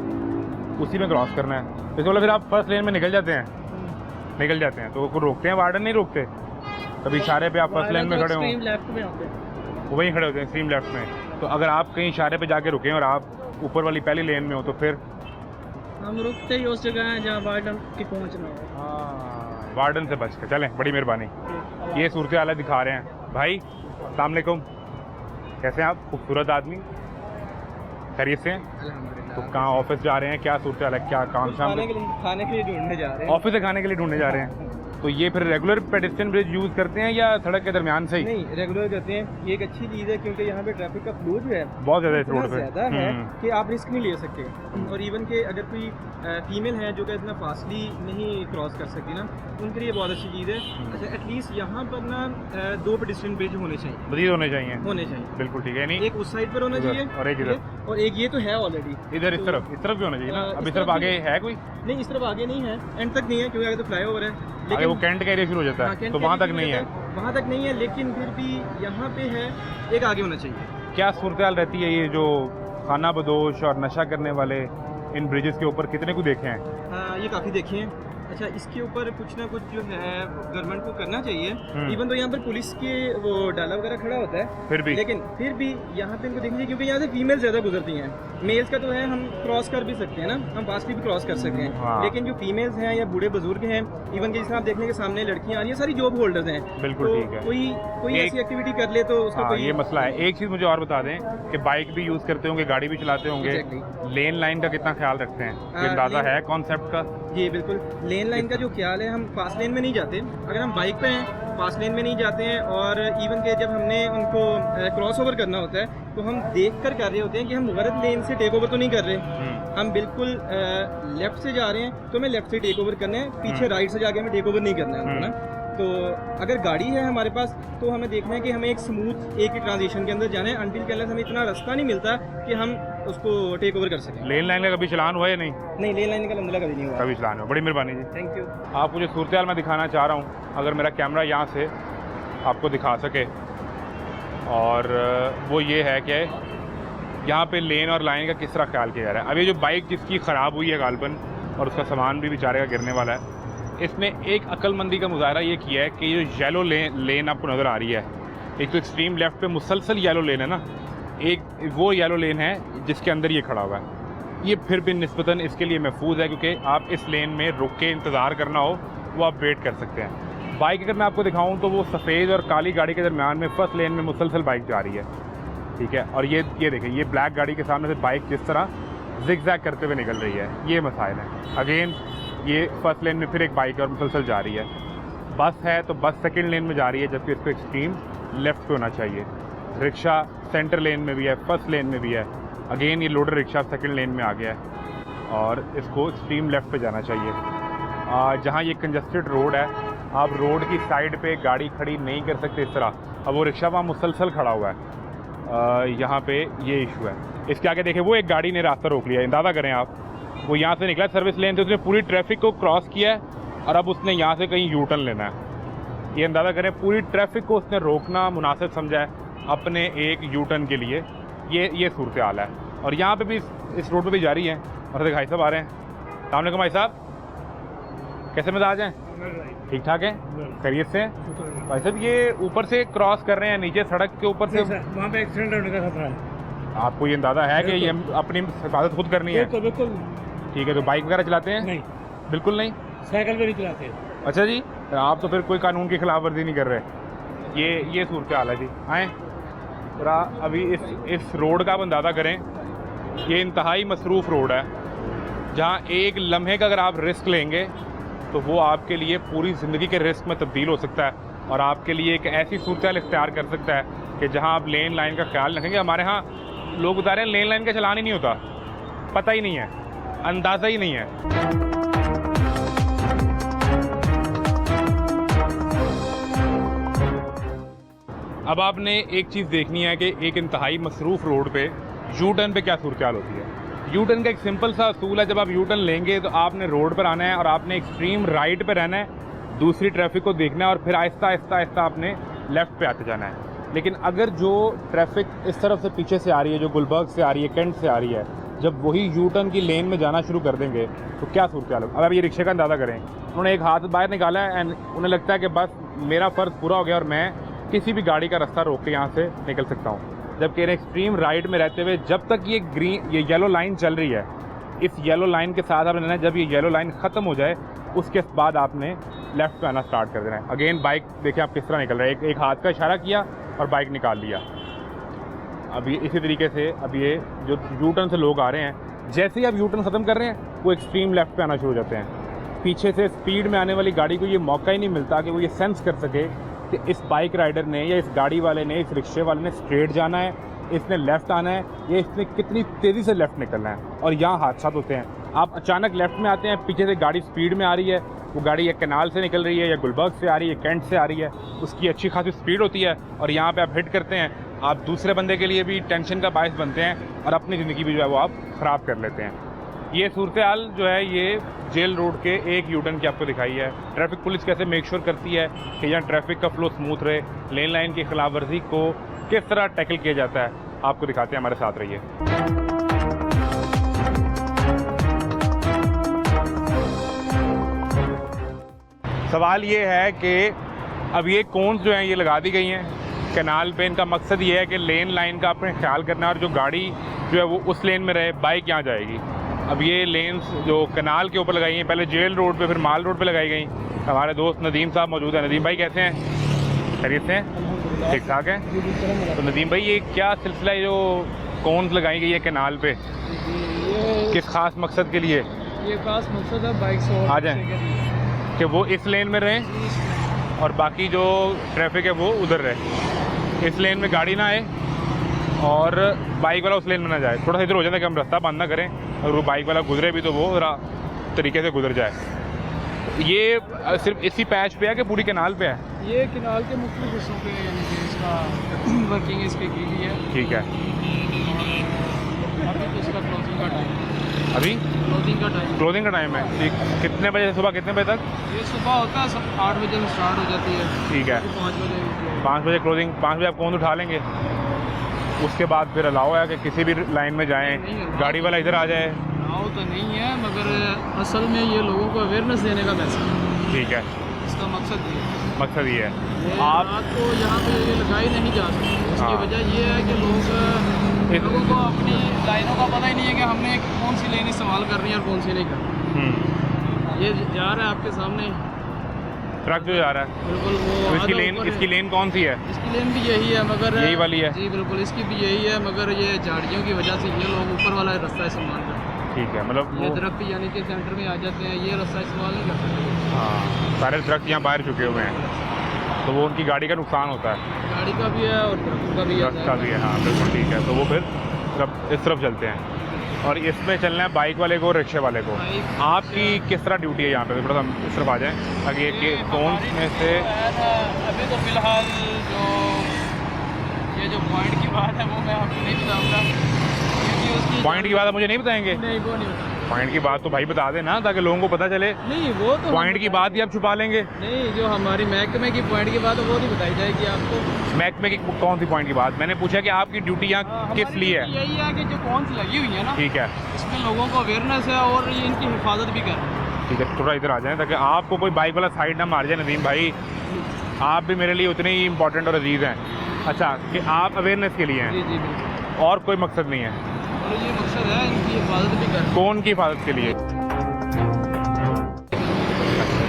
उसी में क्रॉस करना है। इसके बोला फिर आप फर्स्ट लेन में निकल जाते हैं तो वो रोकते हैं? वार्डन नहीं रोकते? कभी इशारे पे आप फर्स्ट लेन में खड़े हो, लेफ्ट में आते हैं, वो वहीं खड़े होते हैं एक्सट्रीम लेफ्ट में। तो अगर आप कहीं इशारे पे जाके रुके और आप ऊपर वाली पहली लेन में हो तो फिर हम रुकते ही उस जगह हैं जहाँ वार्डन की पहुँचना हो। हाँ, वार्डन से बच के चलें। बड़ी मेहरबानी। ये सूरत हाल दिखा रहे हैं भाई। अस्सलाम वालेकुम, कैसे हैं आप? खूबसूरत आदमी, खैरियत से हैं? तो कहाँ ऑफिस जा रहे हैं? क्या सूरत हाल है? क्या काम शाम? खाने के लिए ढूंढने जा रहे हैं। ऑफिस से खाने के लिए ढूंढने जा रहे हैं। तो ये फिर रेगुलर पेडेस्ट्रियन ब्रिज यूज़ करते हैं या सड़क के दरमियान से ही? नहीं, रेगुलर करते हैं। ये एक अच्छी चीज़ है क्योंकि यहाँ पे ट्रैफिक का फ्लो जो है बहुत ज़्यादा इस रोड पे ज़्यादा है कि आप रिस्क नहीं ले सकते। और इवन के अगर कोई फीमेल है जो कि इतना फास्टली नहीं क्रॉस कर सकती ना, उनके लिए बहुत अच्छी चीज़ है। अच्छा, एटलीस्ट यहाँ पर ना 2 पेडेस्ट्रियन ब्रिज होने चाहिए, मज़ीद होने चाहिए। बिल्कुल ठीक है। नहीं, एक उस साइड पर होना चाहिए और एक इधर, और एक ये तो है ऑलरेडी इधर इस तरफ भी होना चाहिए ना। अब इस तरफ आगे है कोई? नहीं, इस तरफ आगे नहीं है, एंड तक नहीं है क्योंकि आगे तो फ्लाईओवर है। लेकिन वो कैंट का एरिया शुरू हो जाता है, तो वहाँ तक नहीं है। वहाँ तक नहीं है, लेकिन फिर भी यहाँ पे है, एक आगे होना चाहिए। क्या सूरत हाल रहती है ये जो खाना बदोश और नशा करने वाले इन ब्रिजेस के ऊपर? कितने को देखे हैं? हाँ, ये काफ़ी देखे हैं। अच्छा, इसके ऊपर कुछ ना कुछ जो है गवर्नमेंट को करना चाहिए। इवन तो यहाँ पर पुलिस के वो डाला वगैरह खड़ा होता है, लेकिन फिर भी यहाँ पे इनको देखना चाहिए क्योंकि यहाँ से फीमेल ज़्यादा गुजरती हैं। मेल्स का तो है, हम क्रॉस कर भी सकते हैं ना, हम फास्टली भी क्रॉस कर सकते हैं। हाँ। लेकिन जो फीमेल्स हैं या बूढ़े बुजुर्ग हैं, इवन के जिस आप देखने के सामने लड़कियाँ आ रही हैं, सारी जॉब होल्डर्स हैं। बिल्कुल ठीक है। कोई ऐसी एक्टिविटी कर ले तो उसका कोई ये मसला है। एक चीज़ मुझे और बता दें कि बाइक भी यूज़ करते होंगे, गाड़ी भी चलाते होंगे, लेन लाइन का कितना ख्याल रखते हैं? अंदाज़ा है कॉन्सेप्ट का? जी बिल्कुल, लेन लाइन का जो ख्याल है, हम फास्ट लेन में नहीं जाते। अगर हम बाइक पे हैं फास्ट लेन में नहीं जाते हैं, और इवन के जब हमने उनको क्रॉस ओवर करना होता है तो हम देख कर रहे होते हैं कि हम गलत लेन से टेक ओवर तो नहीं कर रहे, हम बिल्कुल लेफ्ट से जा रहे हैं तो हमें लेफ्ट से टेक ओवर करना है, पीछे राइट से जाके हमें टेक ओवर नहीं करना है हमको ना। तो अगर गाड़ी है हमारे पास तो हमें देखना है कि हमें एक स्मूथ एक ही ट्रांजिशन के अंदर जाना है, अनटिल के अंदर हमें इतना रास्ता नहीं मिलता कि हम उसको टेक ओवर कर सकें। लेन लाइन का कभी चलान हुआ है नहीं? नहीं, लेन लाइन का अलहमदुलिल्लाह कभी नहीं हुआ। कभी चलान हुआ, बड़ी मेहरबानी जी, थैंक यू। आपको जो सूरत हाल मैं दिखाना चाह रहा हूँ, अगर मेरा कैमरा यहाँ से आपको दिखा सके, और वो ये है कि यहाँ पे लेन और लाइन का किस तरह ख्याल किया जा रहा है। अब ये जो बाइक जिसकी ख़राब हुई है गालबन, और उसका सामान भी बेचारे का गिरने वाला है, इसने एक अक्लमंदी का मुजाहरा ये किया है कि जो येलो लेन आपको नज़र आ रही है, एक तो एक्सट्रीम लेफ़्ट पे मुसलसल येलो लेन है ना, एक वो येलो लेन है जिसके अंदर ये खड़ा हुआ है। ये फिर भी निस्बतन इसके लिए महफूज है, क्योंकि आप इस लेन में रुक के इंतज़ार करना हो वो आप वेट कर सकते हैं। बाइक अगर मैं आपको दिखाऊं तो वो सफ़ेद और काली गाड़ी के दरमियान में फर्स्ट लेन में मुसलसल बाइक जा रही है, ठीक है। और ये देखिए, ये ब्लैक गाड़ी के सामने से बाइक जिस तरह जिग-जैग करते हुए निकल रही है, ये मसाइल है। अगेन ये फर्स्ट लेन में फिर एक बाइक और मुसलसल जा रही है। बस है तो बस सेकंड लेन में जा रही है, जबकि इसको एक्सट्रीम लेफ़्ट पे होना चाहिए। रिक्शा सेंटर लेन में भी है, फर्स्ट लेन में भी है। अगेन ये लोडर रिक्शा सेकंड लेन में आ गया है और इसको एक्सट्रीम लेफ़्ट पे जाना चाहिए। जहाँ ये कंजस्टेड रोड है, आप रोड की साइड पे गाड़ी खड़ी नहीं कर सकते इस तरह। अब वो रिक्शा वहाँ मुसलसल खड़ा हुआ है, यहाँ पे ये इशू है। इसके आगे देखें, वो एक गाड़ी ने रास्ता रोक लिया, अंदाज़ा करें आप, वो यहाँ से निकला सर्विस लेन से, उसने पूरी ट्रैफिक को क्रॉस किया है और अब उसने यहाँ से कहीं यू टर्न लेना है। ये अंदाज़ा करें, पूरी ट्रैफिक को उसने रोकना मुनासिब समझा है अपने एक यू टर्न के लिए। ये सूरत हाल है। और यहाँ पे भी इस रोड पे भी जारी है। और भाई साहब आ रहे हैं। अस्सलाम वालेकुम भाई साहब, कैसे मिजाज हैं? ठीक ठाक है, खैरियत से? भाई साहब ये ऊपर से क्रॉस कर रहे हैं, नीचे सड़क के ऊपर से, वहाँ पे एक्सीडेंट होने का खतरा है। आपको ये अंदाज़ा है कि ये अपनी हिफाजत खुद करनी है? बिल्कुल। ठीक है, तो बाइक वगैरह चलाते हैं? नहीं, बिल्कुल नहीं। साइकिल भी नहीं चलाते हैं। अच्छा जी, आप तो फिर कोई कानून की खिलाफ वर्जी नहीं कर रहे। ये सूरत हाल है जी। आएँ जरा, अभी इस रोड का आप अंदाज़ा करें, ये इंतहाई मसरूफ़ रोड है, जहाँ एक लम्हे का अगर आप रिस्क लेंगे तो वो आपके लिए पूरी ज़िंदगी के रिस्क में तब्दील हो सकता है, और आपके लिए एक ऐसी सूरत हाल इख्तियार कर सकता है कि जहाँ आप लेन लाइन का ख्याल रखेंगे। हमारे यहाँ लोग बता रहे हैं लेन लाइन का चलान ही नहीं होता, पता ही नहीं है, अंदाज़ा ही नहीं है। अब आपने एक चीज़ देखनी है कि एक इंतहाई मसरूफ़ रोड पे यू टर्न पे क्या सूरत हाल होती है। यू टर्न का एक सिंपल सा असूल है, जब आप यू टर्न लेंगे तो आपने रोड पर आना है और आपने एक्सट्रीम राइट पे रहना है, दूसरी ट्रैफिक को देखना है और फिर आहिस्ता आहिस्ता आहिस्ता आपने लेफ़्ट पे आते जाना है। लेकिन अगर जो ट्रैफिक इस तरफ से पीछे से आ रही है, जो गुलबर्ग से आ रही है, कैंट से आ रही है, जब वही यू टर्न की लेन में जाना शुरू कर देंगे तो क्या सूरत हाल होगा। अब ये रिक्शे का अंदाज़ा करें, उन्होंने एक हाथ बाहर निकाला है एंड उन्हें लगता है कि बस मेरा फ़र्ज़ पूरा हो गया और मैं किसी भी गाड़ी का रास्ता रोक के यहाँ से निकल सकता हूँ। जबकि एक्सट्रीम राइट में रहते हुए जब तक ये येलो लाइन चल रही है, इस येलो लाइन के साथ आपने रहना है। जब ये येलो लाइन ख़त्म हो जाए उसके बाद आपने लेफ़्ट पे आना स्टार्ट कर देना है। अगेन बाइक देखिए आप किस तरह निकल रहा है, एक हाथ का इशारा किया और बाइक निकाल लिया। अब ये इसी तरीके से अब ये जो यू टर्न से लोग आ रहे हैं, जैसे ही आप यू टर्न ख़त्म कर रहे हैं वो एक्सट्रीम लेफ़्ट पे आना शुरू हो जाते हैं। पीछे से स्पीड में आने वाली गाड़ी को ये मौका ही नहीं मिलता कि वो ये सेंस कर सके कि इस बाइक राइडर ने या इस गाड़ी वाले ने, इस रिक्शे वाले ने स्ट्रेट जाना है, इसने लेफ़्ट आना है, या इसने कितनी तेज़ी से लेफ़्ट निकलना है। और यहाँ हादसा होते हैं। आप अचानक लेफ़्ट में आते हैं, पीछे से गाड़ी स्पीड में आ रही है, वो गाड़ी या कैनाल से निकल रही है या गुलबर्ग से आ रही है, कैंट से आ रही है, उसकी अच्छी खासी स्पीड होती है और यहाँ पे आप हिट करते हैं, आप दूसरे बंदे के लिए भी टेंशन का बायस बनते हैं और अपनी ज़िंदगी भी जो है वो आप ख़राब कर लेते हैं। ये सूरत हाल जो है ये जेल रोड के एक यू टर्न की आपको दिखाई है। ट्रैफिक पुलिस कैसे मेक श्योर करती है कि यहाँ ट्रैफिक का फ्लो स्मूथ रहे, लेन लाइन की खिलाफ वर्जी को किस तरह टैकल किया जाता है, आपको दिखाते हैं, हमारे साथ रहिए। सवाल ये है कि अब ये कोन्स जो हैं ये लगा दी गई हैं कैनाल पे। इनका मकसद ये है कि लेन लाइन का अपने ख्याल करना है और जो गाड़ी जो है वो उस लेन में रहे, बाइक यहाँ जाएगी। अब ये लेन्स जो कैनाल के ऊपर लगाई हैं, पहले जेल रोड पे फिर माल रोड पे लगाई गई। हमारे दोस्त नदीम साहब मौजूद हैं। नदीम भाई कैसे हैं? खैरियत से हैं? ठीक ठाक है। तो नदीम भाई ये क्या सिलसिला है जो कोन्स लगाई गई है कैनाल पे, किस खास मकसद के लिए? ये खास मकसद है बाइक से आ जाएं कि वो इस लेन में रहें और बाकी जो ट्रैफिक है वो उधर रहे, इस लेन में गाड़ी ना आए और बाइक वाला उस लेन में ना जाए। थोड़ा सा इधर हो जाता है कि हम रास्ता बंद ना करें, और वो बाइक वाला गुजरे भी तो वो तरीके से गुजर जाए। ये सिर्फ इसी पैच पे है कि पूरी कैनाल पे है? ये कैनाल के मुख्तलिफ हिस्सों पे यानी कि इसका वर्किंग इसकी की हुई है। ठीक है। अभी तो इसका क्लोजिंग का टाइम है। अभी क्लोजिंग का टाइम है। ठीक। कितने बजे से सुबह कितने बजे तक? ये सुबह होता है 8 बजे में स्टार्ट हो जाती है। ठीक है। 5 बजे 5 बजे क्लोजिंग। 5 बजे आप कौन उठा लेंगे? उसके बाद फिर अलाउ है कि किसी भी लाइन में जाएं, गाड़ी वाला इधर आ जाए? अलाउ तो नहीं है, मगर असल में ये लोगों को अवेयरनेस देने का मैसेज। ठीक है। इसका मकसद ये है। मकसद ये है आप रात को यहाँ पे ये लगाई नहीं जा सकती। उसकी वजह ये है कि लोगों को अपनी लाइनों का पता ही नहीं है कि हमने कौन सी लेन इस्तेमाल करनी है और कौन सी नहीं करनी। ये जा रहा है आपके सामने ट्रक जो जा रहा है, बिल्कुल वो तो इसकी लेन कौन सी है? इसकी लेन भी यही है, मगर यही वाली है? जी बिल्कुल, इसकी भी यही है, मगर ये झाड़ियों की वजह से ये लोग ऊपर वाला रास्ता इस्तेमाल करते हैं। ठीक है, मतलब ये दरख्त यानी कि सेंटर में आ जाते हैं, ये रास्ता इस्तेमाल नहीं कर सकते। हाँ, सारे दरख्त यहाँ बाहर चुके हुए हैं, तो वो उनकी गाड़ी का नुकसान होता है। गाड़ी का भी है और दरख्त का भी है। दरख्त का भी है, हाँ बिल्कुल ठीक है। तो वो फिर इस तरफ चलते हैं और इसमें चलना है बाइक वाले को और रिक्शे वाले को। आपकी किस तरह ड्यूटी है यहाँ पे? थोड़ा सा इस तरफ आ जाएँ ताकि ये कौन में से अभी तो फ़िलहाल जो पॉइंट की बात है वो मैं आपको नहीं बताऊँगा, क्योंकि उसकी पॉइंट की बात मुझे नहीं बताएंगे? नहीं, वो नहीं बताऊँगा। पॉइंट की बात तो भाई बता देना ताकि लोगों को पता चले। नहीं, वो तो पॉइंट की बात ही आप छुपा लेंगे। नहीं, जो हमारी महकमे की पॉइंट की बात है वो नहीं बताई जाएगी आपको। महकमे की कौन सी पॉइंट की बात? मैंने पूछा कि आपकी ड्यूटी यहाँ किस लिए है? यही है कि जो कौन सी लगी हुई है ना, ठीक है, इसमें लोगों को अवेयरनेस है और ये इनकी हिफाजत भी कर। ठीक है, थोड़ा इधर आ जाए ताकि आपको कोई बाइक वाला साइड ना मार जाए। नदीम भाई, आप भी मेरे लिए उतने ही इंपॉर्टेंट और अजीज़ हैं। अच्छा, कि आप अवेयरनेस के लिए हैं? जी जी बिल्कुल, और कोई मकसद नहीं है? और ये मकसद है इनकी हिफाजत भी कर। कौन की हिफाजत के लिए?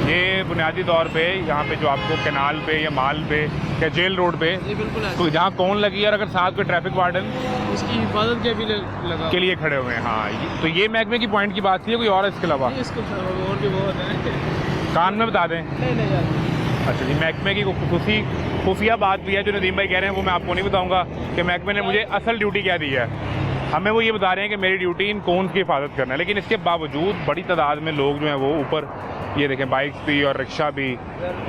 ये बुनियादी तौर पे यहाँ पे जो आपको कैनाल पे या माल पे या जेल रोड पे जी बिल्कुल है, तो जहाँ कौन लगी है और अगर साथ कोई ट्रैफिक वार्डन उसकी हिफाजत के भी लगा के लिए खड़े हुए हैं। हाँ, तो ये महकमे की पॉइंट की बात थी, कोई और इसके अलावा? इसके और भी बहुत है, कान में बता दें। नहीं यार। अच्छा जी, महकमे की खुफिया बात भी है जो नदीम भाई कह रहे हैं, वो मैं आपको नहीं बताऊंगा कि महकमे ने मुझे असल ड्यूटी क्या दी है। हमें वो ये बता रहे हैं कि मेरी ड्यूटी इन कोन्स की हिफाजत करना है, लेकिन इसके बावजूद बड़ी तादाद में लोग जो हैं वो ऊपर, ये देखें बाइक्स भी और रिक्शा भी,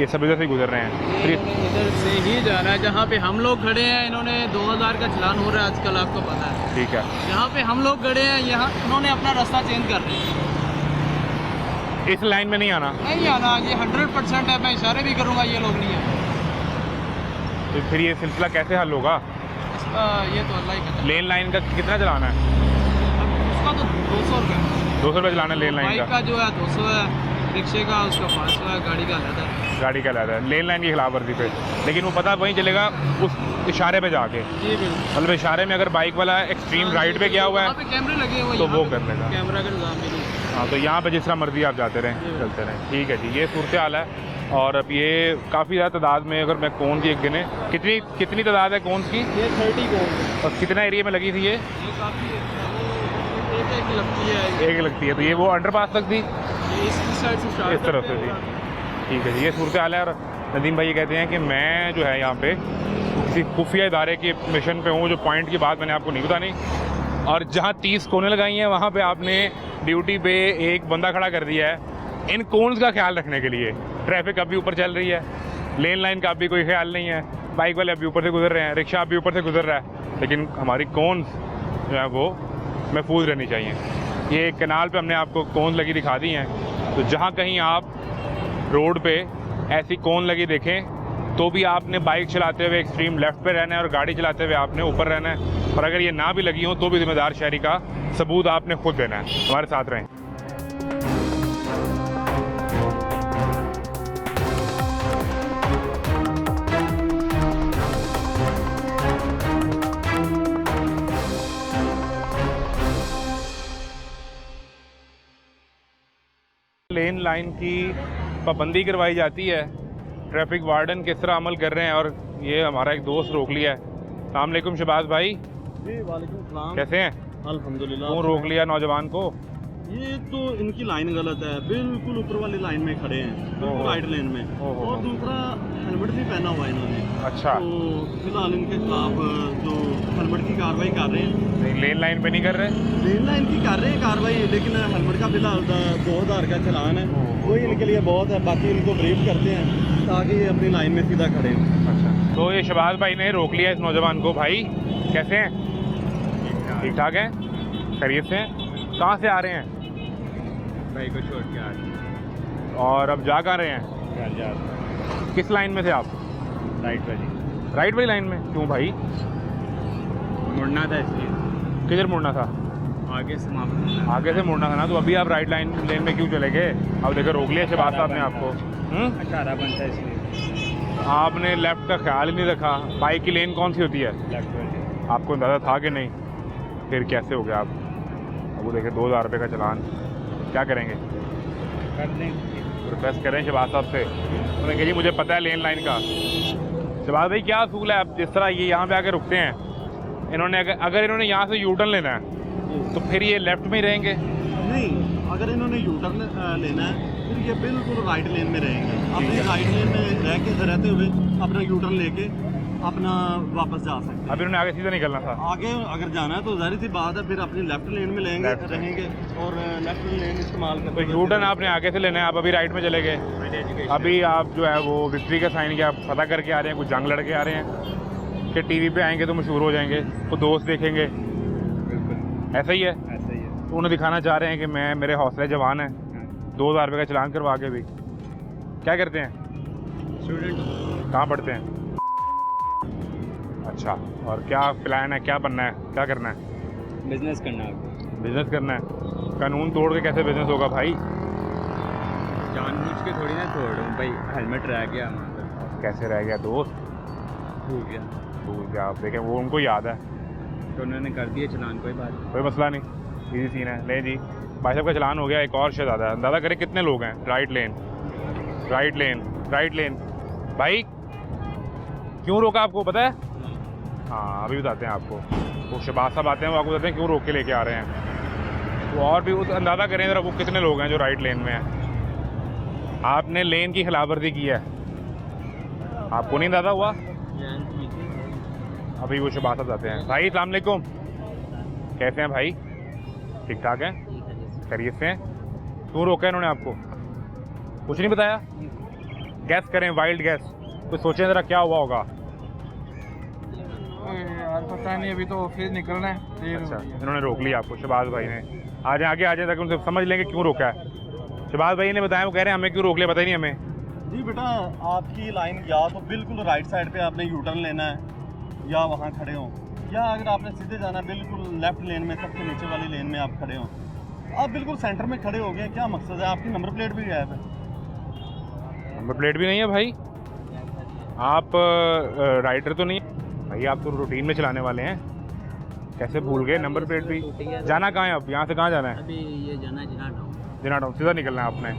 ये सब इधर से गुजर रहे हैं। इधर से ही जा रहा है जहाँ पे हम लोग खड़े हैं। इन्होंने 2000 का चलान हो रहा है आजकल, आपको पता है। ठीक है, यहाँ पे हम लोग खड़े हैं, यहाँ उन्होंने अपना रास्ता चेंज कर रहे हैं। इस लाइन में नहीं आना? नहीं आना, ये 100% है। मैं इशारे भी करूँगा, ये लोग नहीं आए। तो फिर ये सिलसिला कैसे हल होगा? इसका ये तो अल्लाह ही पता। लेन लाइन का कितना चलाना है? उसका तो 200 रुपये, 200 रुपये चलाना है लेन लाइन बाइक का। का जो है 200 है, रिक्शे का उसका 500 है, गाड़ी का अलग है। गाड़ी का लादा है लेन लाइन की खिलाफ वर्जी पे, लेकिन वो पता वहीं चलेगा उस इशारे पे जाके। जी बिल्कुल, मतलब इशारे में अगर बाइक वाला एक्सट्रीम राइट पे गया हुआ वहाँ है पे कैमरे लगे हुए, तो वो कर लेगा। कैमरा का निज़ाम भी नहीं। हाँ, तो यहाँ पे जिस तरह मर्जी आप जाते रहें, चलते रहें। ठीक है जी, ये सूरत हाल है। और अब ये काफ़ी ज़्यादा तादाद में, अगर मैं कौन की एक गिने, कितनी तादाद है कौन की? ये 30 कौन और कितना एरिया में लगी थी ये? काफ़ी एक लगती है, एक लगती है। तो ये वो अंडरपास तक थी, ये इस साइड से स्टार्ट इस तरफ से थी। ठीक है जी, ये सूरत हाल है। और नदीम भाई ये कहते हैं कि मैं जो है यहाँ पे किसी खुफिया इदारे के मिशन पे हूँ, जो पॉइंट की बात मैंने आपको नहीं बतानी। और जहाँ 30 कोने लगाई हैं वहाँ पे आपने ड्यूटी पे एक बंदा खड़ा कर दिया है इन कोन्स का ख्याल रखने के लिए। ट्रैफिक अभी ऊपर चल रही है, लेन लाइन का अभी कोई ख्याल नहीं है, बाइक वाले अभी ऊपर से गुजर रहे हैं, रिक्शा अभी ऊपर से गुजर रहा है, लेकिन हमारी कोन्स जो है वो महफूज रहनी चाहिए। ये कैनाल पे हमने आपको कोन लगी दिखा दी हैं, तो जहाँ कहीं आप रोड पे ऐसी कोन लगी देखें तो भी आपने बाइक चलाते हुए एक्सट्रीम लेफ्ट पे रहना है और गाड़ी चलाते हुए आपने ऊपर रहना है। और अगर ये ना भी लगी हो तो भी जिम्मेदार शहरी का सबूत आपने खुद देना है। हमारे साथ रहें। लेन लाइन की पाबंदी करवाई जाती है, ट्रैफिक वार्डन किस तरह अमल कर रहे हैं। और ये हमारा एक दोस्त रोक लिया है। अस्सलाम वालेकुम शहबाज भाई। जी वालेकुम सलाम, कैसे हैं? अल्हम्दुलिल्लाह। क्यों रोक लिया नौजवान को? ये तो इनकी लाइन गलत है, बिल्कुल ऊपर वाली लाइन में खड़े हैं, बिल्कुल राइट लेन में। और दूसरा हेलमेट भी पहना हुआ है इन्होंने। अच्छा, तो फिलहाल इनके खिलाफ जो हेलमेट की कार्रवाई कर रहे हैं। नहीं लेन लाइन पे नहीं कर रहे, लेन लाइन की कर रहे हैं कार्रवाई, लेकिन हेलमेट का फिलहाल 2000 का चलान है, वही इनके लिए बहुत है। बाकी इनको ब्रीफ करते हैं ताकि ये अपनी लाइन में सीधा खड़े हों। अच्छा, तो ये शहबाज भाई ने रोक लिया इस नौजवान को। भाई कैसे हैं? ठीक ठाक हैं, खैरियत से हैं? कहाँ से आ रहे हैं? भाई को छोड़ के आ रहे और अब जा कहाँ रहे हैं? हैं, जा किस लाइन में थे आप? राइट वाली राइट वाली लाइन में? क्यों भाई, मुड़ना था इसलिए, किधर मुड़ना था? आगे से वापस आगे से मुड़ना था ना, तो अभी आप राइट लाइन लेन में क्यों चले गए? अब देखो रोक लिया शहबाज साहब ने आपको। 18 बनता है इसलिए आपने लेफ्ट का ख्याल ही नहीं रखा। बाइक की लेन कौन सी होती है? लेफ्ट वाली। आपको अंदाज़ा था कि नहीं? फिर कैसे हो गया आप? अब वो देखे 2000 रुपये का चालान, क्या करेंगे? कर दें, रिक्वेस्ट करें शहबाज साहब से। उन्होंने कहा जी मुझे पता है लेन लाइन का। शहबाज भाई क्या असूल है, अब जिस तरह ये यहाँ पे आके रुकते हैं, इन्होंने अगर इन्होंने यहाँ से यू टर्न लेना है तो फिर ये लेफ्ट में ही रहेंगे? नहीं, अगर इन्होंने यू टर्न लेना है फिर ये बिल्कुल राइट लेन में रहेंगे। अपनी राइट लेन में रहते हुए अपना यू टर्न लेके अपना वापस जा सकते हैं। अब इन्होंने आगे सीधा निकलना था। आगे अगर जाना है तो जाहिर सी बात है फिर अपनी लेफ्ट लेन में रहेंगे और लेफ्ट लेन इस्तेमाल तो करते यू टर्न आपने आगे से लेना है, आप अभी राइट में चले गए। अभी आप जो है वो विक्ट्री का साइन क्या पता करके आ रहे हैं, कुछ जंग लड़के आ रहे हैं कि टीवी पे आएंगे तो मशहूर हो जाएंगे, तो दोस्त देखेंगे, बिल्कुल ऐसा ही है। ऐसा ही है। तो उन्हें दिखाना चाह रहे हैं कि मेरे हौसले जवान हैं। 2000 रुपये का चालान करवा के भी क्या करते हैं? स्टूडेंट। कहाँ पढ़ते हैं? अच्छा, और क्या प्लान है, क्या बनना है, क्या करना है? बिजनेस करना है, बिजनेस करना है। कानून तोड़ के कैसे बिजनेस होगा भाई? जानबूझ के थोड़ी ना तोड़ रहा हूँ भाई, हेलमेट रह गया हमारे पास। कैसे रह गया दोस्त? भूल गया भूल गया आप, देखें वो उनको याद है, तो उन्होंने कर दिया चलान, कोई बात नहीं। कोई मसला नहीं, इजी सीन है। ले जी भाई साहब का चलान हो गया। एक और शहजादा है, अंदाज़ा करें कितने लोग हैं? राइट लेन, राइट लेन, राइट लेन। भाई क्यों रोका आपको पता है? हाँ अभी बताते हैं आपको। वो शहबाज साहब आते हैं, वो आपको बताते हैं क्यों रोक के लेके आ रहे हैं। तो और भी उस अंदाज़ा करें ज़रा वो कितने लोग हैं जो राइट लेन में हैं। आपने लेन की खिलाफवर्जी की है, आपको नहीं अंदाज़ा हुआ? अभी वो शहबाज साहब आते हैं। भाई अस्सलाम वालेकुम, कैसे हैं भाई? ठीक ठाक हैं, खैरियत से हैं? क्यों रोका है इन्होंने आपको? कुछ नहीं बताया? गैस करें, वाइल्ड गैस, कुछ सोचें ज़रा क्या हुआ होगा। यार पता नहीं, अभी तो ऑफिस निकलना है। अच्छा, इन्होंने रोक लिया आपको शहबाज भाई ने। आ जाए आगे आ जाए ताकि उनसे समझ लेंगे क्यों रोका है। शहबाज भाई ने बताया, वो कह रहे हैं हमें क्यों रोक लिया, पता ही नहीं हमें। जी बेटा, आपकी लाइन या तो बिल्कुल राइट साइड पे आपने यू टर्न लेना है या वहाँ खड़े हो, या अगर आपने सीधे जाना है बिल्कुल लेफ्ट लेन में, सबसे नीचे वाली लेन में आप खड़े हो। आप बिल्कुल सेंटर में खड़े हो गए, क्या मकसद है? आपकी नंबर प्लेट भी गायब है। नंबर प्लेट भी नहीं है भाई? आप राइडर तो नहीं है भाई, आप तो रूटीन में चलाने वाले हैं, कैसे भूल गए नंबर प्लेट भी? जाना कहाँ है अब? यहाँ से कहाँ जाना है? अभी ये जाना जिना टाउन सीधा निकलना है आपने?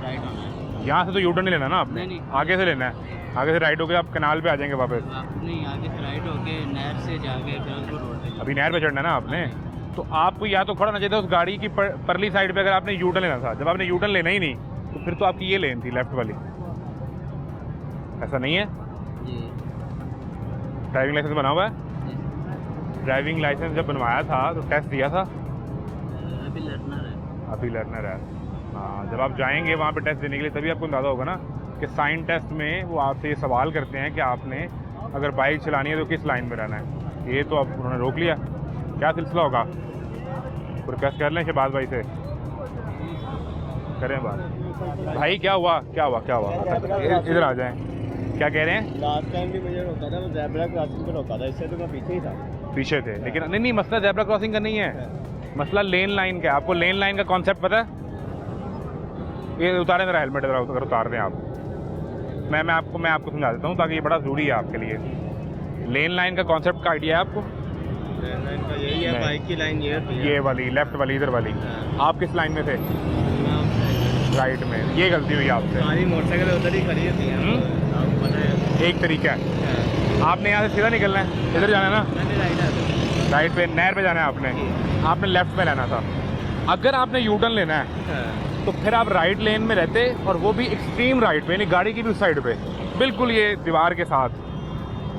राइट होना है। यहाँ से तो यू टर्न नहीं लेना ना आपने, नहीं। आगे से लेना है। आगे से राइट होकर आप कनाल पे आ जाएंगे वापस। नहीं, आगे से राइट होके नहर से जाके फिरोजपुर रोड पे। अभी नहर पे चढ़ना है ना आपने, तो आपको या तो खड़ा ना चाहिए था उस गाड़ी की परली साइड पे, अगर आपने यू टर्न लेना था। जब आपने यू टर्न लेना ही नहीं तो फिर तो आपकी ये लेन थी लेफ्ट वाली, ऐसा नहीं है? जी ड्राइविंग लाइसेंस बना हुआ है? ड्राइविंग लाइसेंस जब बनवाया था तो टेस्ट दिया था? अभी लर्नर है। अभी लर्नर है। हाँ, जब आप जाएंगे वहाँ पे टेस्ट देने के लिए तभी आपको अंदाज़ा होगा ना कि साइन टेस्ट में वो आपसे ये सवाल करते हैं कि आपने अगर बाइक चलानी है तो किस लाइन में रहना है। ये तो अब उन्होंने रोक लिया, क्या सिलसिला होगा? रिक्वेस्ट कर लें शहबाज भाई से, करें बात। भाई क्या हुआ, क्या हुआ, क्या हुआ? इधर आ जाएं। क्या कह रहे हैं? लास्ट टाइम भी मुझे रोका था, वो ज़ेब्रा क्रॉसिंग पे रोका था, इससे तो मैं पीछे ही था। पीछे थे, लेकिन नहीं मसला ज़ेब्रा क्रॉसिंग का नहीं है, मसला लेन लाइन का है। आपको लेन लाइन का कॉन्सेप्ट पता है? ये उतारें मेरा हेलमेट, अगर उतार दें आप, मैं आपको समझा देता हूँ ताकि ये बड़ा ज़रूरी है आपके लिए। लेन लाइन का कॉन्सेप्ट का आइडिया है आपको? लेन लाइन का यही है, बाइक की लाइन ये होती है, ये वाली लेफ्ट वाली, इधर वाली। आप किस लाइन में थे? राइट में। ये गलती हुई आपसे। सारी मोटरसाइकिल उधर ही खड़ी होती हैं, आपको पता है। एक तरीका है, आपने यहाँ से सीधा निकलना है, इधर जाना है ना, राइट पे, नहर पे जाना है आपने लेफ्ट में लेना था। अगर आपने यू टर्न लेना है तो फिर आप राइट लेन में रहते, और वो भी एक्सट्रीम राइट पे, यानी गाड़ी की भी उस साइड पे बिल्कुल ये दीवार के साथ,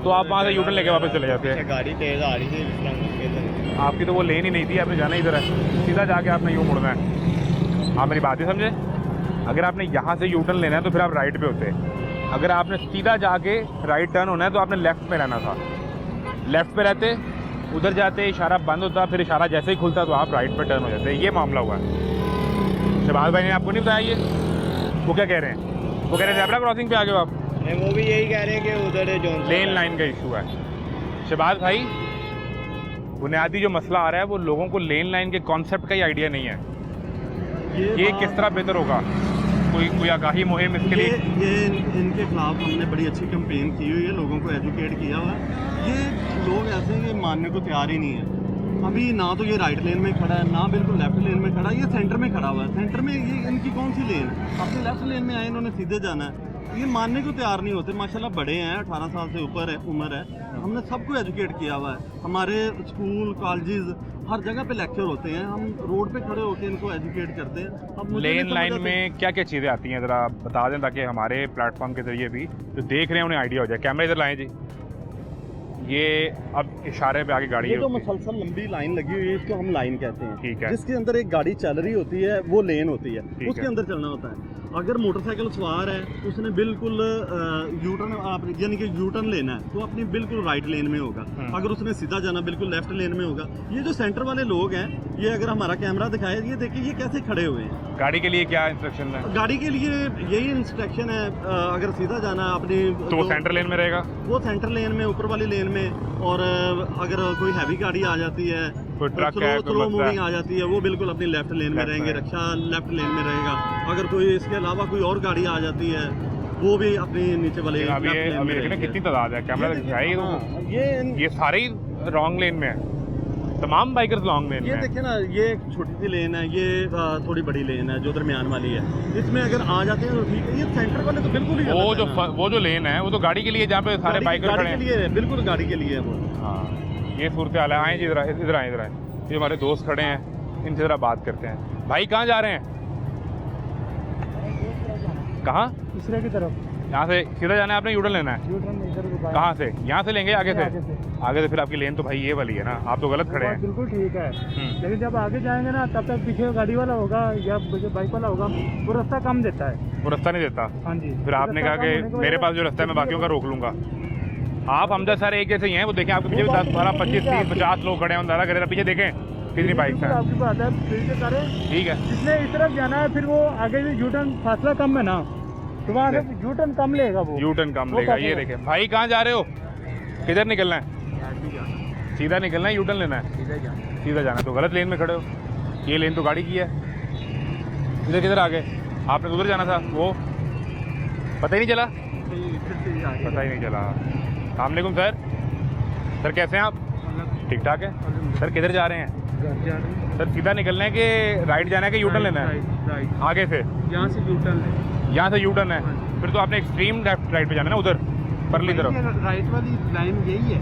तो आप वहाँ से यू टर्न लेके वापस चले जाते हैं। गाड़ी तेज आ रही थी, आपकी तो वो लेन ही नहीं थी, आपने जाना इधर है, सीधा जाके आपने यूँ मुड़ना है। आप मेरी बात ही समझे? अगर आपने यहाँ से यू टर्न लेना है तो फिर आप राइट पे होते, अगर आपने सीधा जाके राइट टर्न होना है तो आपने लेफ़्ट में रहना था। लेफ़्ट पे रहते, उधर जाते, इशारा बंद होता, फिर इशारा जैसे ही खुलता तो आप राइट पे टर्न हो जाते। ये मामला हुआ है। शहबाज भाई ने आपको नहीं बताया ये? वो क्या कह रहे हैं? वो कह रहे हैं ज़ेब्रा क्रॉसिंग पे आ गए हो आप? नहीं, वो भी यही कह रहे हैं कि उधर जो लेन लाइन का इशू है। शहबाज भाई, बुनियादी जो मसला आ रहा है वो लोगों को लेन लाइन के कॉन्सेप्ट का ही आइडिया नहीं है। ये किस तरह बेहतर होगा? कोई आगाही मुहिम इसके लिए? ये इनके खिलाफ हमने बड़ी अच्छी कैंपेन की हुई है, लोगों को एजुकेट किया हुआ है। ये लोग ऐसे हैं कि मानने को तैयार ही नहीं है। अभी ना तो ये राइट लेन में खड़ा है, ना बिल्कुल लेफ्ट लेन में खड़ा है, ये सेंटर में खड़ा हुआ है। सेंटर में ये इनकी कौन सी लेन? अपने लेफ्ट लेन में आए, इन्होंने सीधे जाना है। ये मानने को तैयार नहीं होते। माशाल्लाह बड़े हैं, 18 साल से ऊपर है उम्र है, हमने सबको एजुकेट किया हुआ है। हमारे स्कूल कॉलेजेस हर जगह पे लेक्चर होते हैं, हम रोड पे खड़े होकर इनको एजुकेट करते हैं। अब मुझे लेन लाइन में क्या क्या चीज़ें आती हैं ज़रा बता दें, ताकि हमारे प्लेटफॉर्म के जरिए भी जो देख रहे हैं उन्हें आइडिया हो जाए। कैमरा इधर लाएं जी। ये अब इशारे पे आगे गाड़ी ये जो मुसलसल लंबी लाइन लगी हुई है, इसको हम लाइन कहते हैं। ठीक है। जिसके अंदर एक गाड़ी चल रही होती है वो लेन होती है, ठीक उसके है। अंदर चलना होता है। अगर मोटरसाइकिल सवार है उसने बिल्कुल यू टर्न यानी कि यू टर्न लेना है तो अपनी बिल्कुल राइट लेन में होगा। अगर उसने सीधा जाना बिल्कुल लेफ्ट लेन में होगा। ये जो सेंटर वाले लोग हैं, ये अगर हमारा कैमरा दिखाए, ये देखिए ये कैसे खड़े हुए हैं। गाड़ी के लिए क्या इंस्ट्रक्शन है? गाड़ी के लिए यही इंस्ट्रक्शन है, अगर सीधा जाना अपनी तो वो सेंटर लेन में रहेगा, वो सेंटर लेन में, ऊपर वाली लेन में। और अगर कोई हैवी गाड़ी आ जाती है, कोई ट्रक है, कोई स्लो बस मूविंग है, आ जाती है, वो बिल्कुल अपनी लेफ्ट लेन में लेफ्ट रहेंगे। में। रिक्शा लेफ्ट लेन में रहेगा। अगर कोई इसके अलावा कोई और गाड़ी आ जाती है वो भी अपनी नीचे वाले अभी लेफ्ट लेन में देखिए ना रहेंगे। कितनी तादाद है। कैमरा दिखाई तो हाँ, ये सारे ही रॉन्ग लेन में है, तमाम बाइकर्स लॉन्ग लेन में ये है। देखिए ना, ये एक छोटी सी लेन है, ये थोड़ी बड़ी लेन है जो दरमियान वाली है। इसमें अगर आ जाते हैं तो ठीक है। ये सेंटर वाले तो बिल्कुल ही वो गलत जो है ना। वो जो लेन है वो तो गाड़ी के लिए, जहाँ पे सारे बाइकर खड़े गाड़ी हैं। के लिए है, बिल्कुल गाड़ी के लिए है वो। हाँ, ये सूरत हाल है। आए जी, इधर आए, इधर आए, इधर आए। ये हमारे दोस्त खड़े हैं, इनसे ज़रा बात करते हैं। भाई कहाँ जा रहे हैं? कहाँ? तीसरे की तरफ यहाँ से सीधा जाना है आपने? यूटर्न लेना है? यू टर्न इधर को बाहर। कहाँ से? यहाँ से लेंगे? आगे से? आगे से। आगे से फिर आपकी लेन तो भाई ये वाली है ना, आप तो गलत खड़े हैं। बिल्कुल ठीक है, हम्म। लेकिन जब आगे जाएंगे ना तब तक पीछे गाड़ी वाला होगा या जो बाइक वाला होगा वो रास्ता कम देता है। वो रास्ता नहीं देता। हाँ जी। फिर आपने कहा रास्ता कम होने कि की मेरे वजह पास जो रास्ता है मैं बाकियों का रोक लूंगा। आप हमजा सारे एक जैसे ही हैं। वो देखें आपके पीछे भी 10, 12, 25, 30, 50 लोग खड़े हैं। अंदाजा करें पीछे देखें कितनी बाइक बिल्कुल हैं। आपकी बात है, फिर से करें। ठीक है। जिसने इस तरफ जाना है फिर वो आगे भी यू टर्न फासला कम है ना, तो वहाँ से यू टर्न कम लेगा वो। यू टर्न कम वो लेगा। कम ये है। देखें भाई, कहाँ जा रहे हो? किधर निकलना है? सीधा निकलना है, यू टर्न लेना है? सीधा जाना है। तो गलत लेन में खड़े हो। ये लेन तो गाड़ी की है। इधर किधर आ गए? आपने उधर जाना था, वो पता ही नहीं चला। पता ही नहीं चला। अस्सलाम वालेकुम सर। सर कैसे हैं आप? ठीक ठाक है सर। किधर जा रहे हैं सर? सीधा निकलना है कि राइट जाना है कि यू टर्न लेना है? आगे से यहाँ से यू टर्न है। यहाँ से यू टर्न है, फिर तो आपने एक्सट्रीम लेफ्ट राइट पे जाना है ना, उधर परली तरफ। राइट वाली लाइन यही है,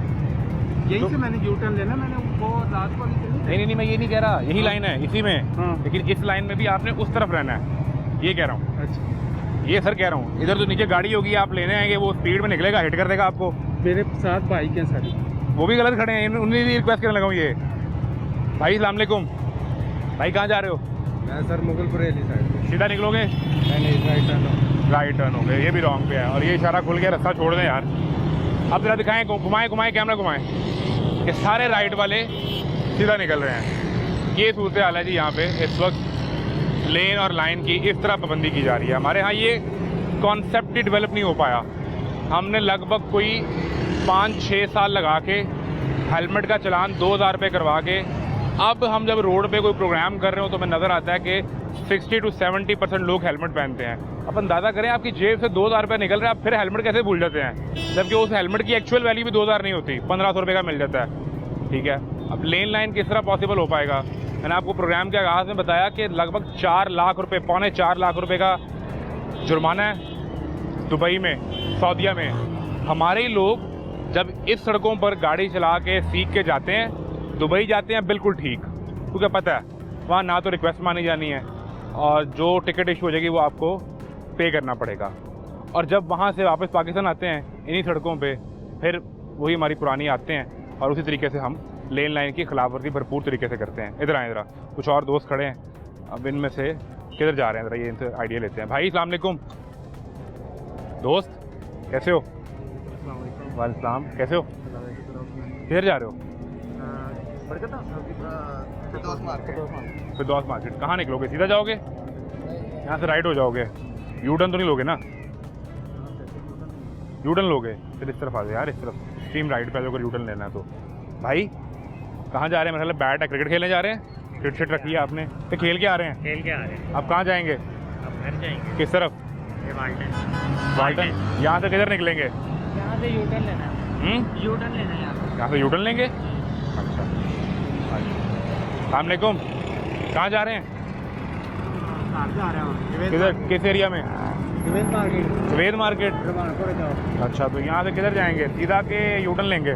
यही तो- से मैंने यू टर्न लेना। मैंने वो रात वाली नहीं, मैं ये नहीं कह रहा, यही लाइन है इसी में। हाँ। लेकिन इस लाइन में भी आपने उस तरफ रहना है, ये कह रहा हूँ। अच्छा, ये सर कह रहा हूँ। इधर तो नीचे गाड़ी होगी, आप लेने आएंगे, वो स्पीड में निकलेगा, हिट कर देगा आपको। मेरे साथ बाइक है सारी। वो भी गलत खड़े हैं, उन्हें भी रिक्वेस्ट करने लगा हूँ। ये भाई अस्सलाम वालेकुम। भाई कहाँ जा रहे हो? मैं सर मुगलपुर एली साइड। सीधा निकलोगे? नहीं, राइट टर्न। राइट टर्न हो गए, ये भी रॉन्ग पे है। और ये इशारा खुल गया, रास्ता छोड़ दें यार। अब जरा दिखाएं, घुमाएं कैमरा घुमाएं। ये सारे राइट वाले सीधा निकल रहे हैं। ये सूरत हाल है जी यहाँ पे इस वक्त। लेन और लाइन की इस तरह पाबंदी की जा रही है। हमारे यहाँ ये कॉन्सेप्ट ही डेवलप नहीं हो पाया। हमने लगभग कोई 5-6 साल लगा के हेलमेट का चलान 2000 रुपये करवा के, अब हम जब रोड पे कोई प्रोग्राम कर रहे हो तो हमें नज़र आता है कि 60 to 70% लोग हेलमेट पहनते हैं। अब अंदाज़ा करें आपकी जेब से 2000 रुपये निकल रहे हैं, आप फिर हेलमेट कैसे भूल जाते हैं? जबकि उस हेलमेट की एक्चुअल वैल्यू भी 2000 नहीं होती, 1500 रुपये का मिल जाता है। ठीक है, अब लेन लाइन किस तरह पॉसिबल हो पाएगा? मैंने आपको प्रोग्राम के आगाज़ में बताया कि लगभग 4 लाख रुपये, 3.25 लाख रुपये का जुर्माना है दुबई में, सऊदीया में। हमारे ही लोग जब इस सड़कों पर गाड़ी चला के सीख के जाते हैं, दुबई जाते हैं बिल्कुल ठीक, क्योंकि पता है वहाँ ना तो रिक्वेस्ट मानी जानी है और जो टिकट इशू हो जाएगी वो आपको पे करना पड़ेगा। और जब वहाँ से वापस पाकिस्तान आते हैं इन्हीं सड़कों पे फिर वही हमारी पुरानी आते हैं और उसी तरीके से हम लेन लाइन की खिलाफवर्जी भरपूर तरीके से करते हैं। इधर आए ज़रा, कुछ और दोस्त खड़े हैं, अब इनमें से किधर जा रहे हैं ज़रा ये इनसे आइडिया लेते हैं। भाई अस्सलाम वालेकुम। दोस्त कैसे हो? वालेकुम, कैसे हो? किधर जा रहे हो? फिरदौस मार्केट। कहाँ निकलोगे? सीधा जाओगे? यहाँ से राइट हो जाओगे? यू टर्न तो नहीं लोगे ना? यू टर्न लोगे? फिर इस तरफ आ जाओ यार, इस तरफ स्ट्रीम राइट पे अगर यू टर्न लेना है तो। भाई कहाँ जा रहे हैं? मेरा बैट है, क्रिकेट खेलने जा रहे हैं? किट शिट रखी है आपने? तो खेल के आ रहे हैं? खेल के आ रहे हैं। अब कहाँ जाएंगे? अब घर जाएंगे। किस तरफ? ये वाल्टन। यहाँ से किधर निकलेंगे? यहाँ से यू टर्न लेना है। यू टर्न लेना है यहाँ से यू टर्न लेंगे? अच्छा, अस्सलाम वालेकुम। कहाँ जा रहे हैं? किधर, किस एरिया में? सवेद मार्केट। अच्छा, तो यहाँ से किधर जाएंगे? सीधा के यू टर्न लेंगे?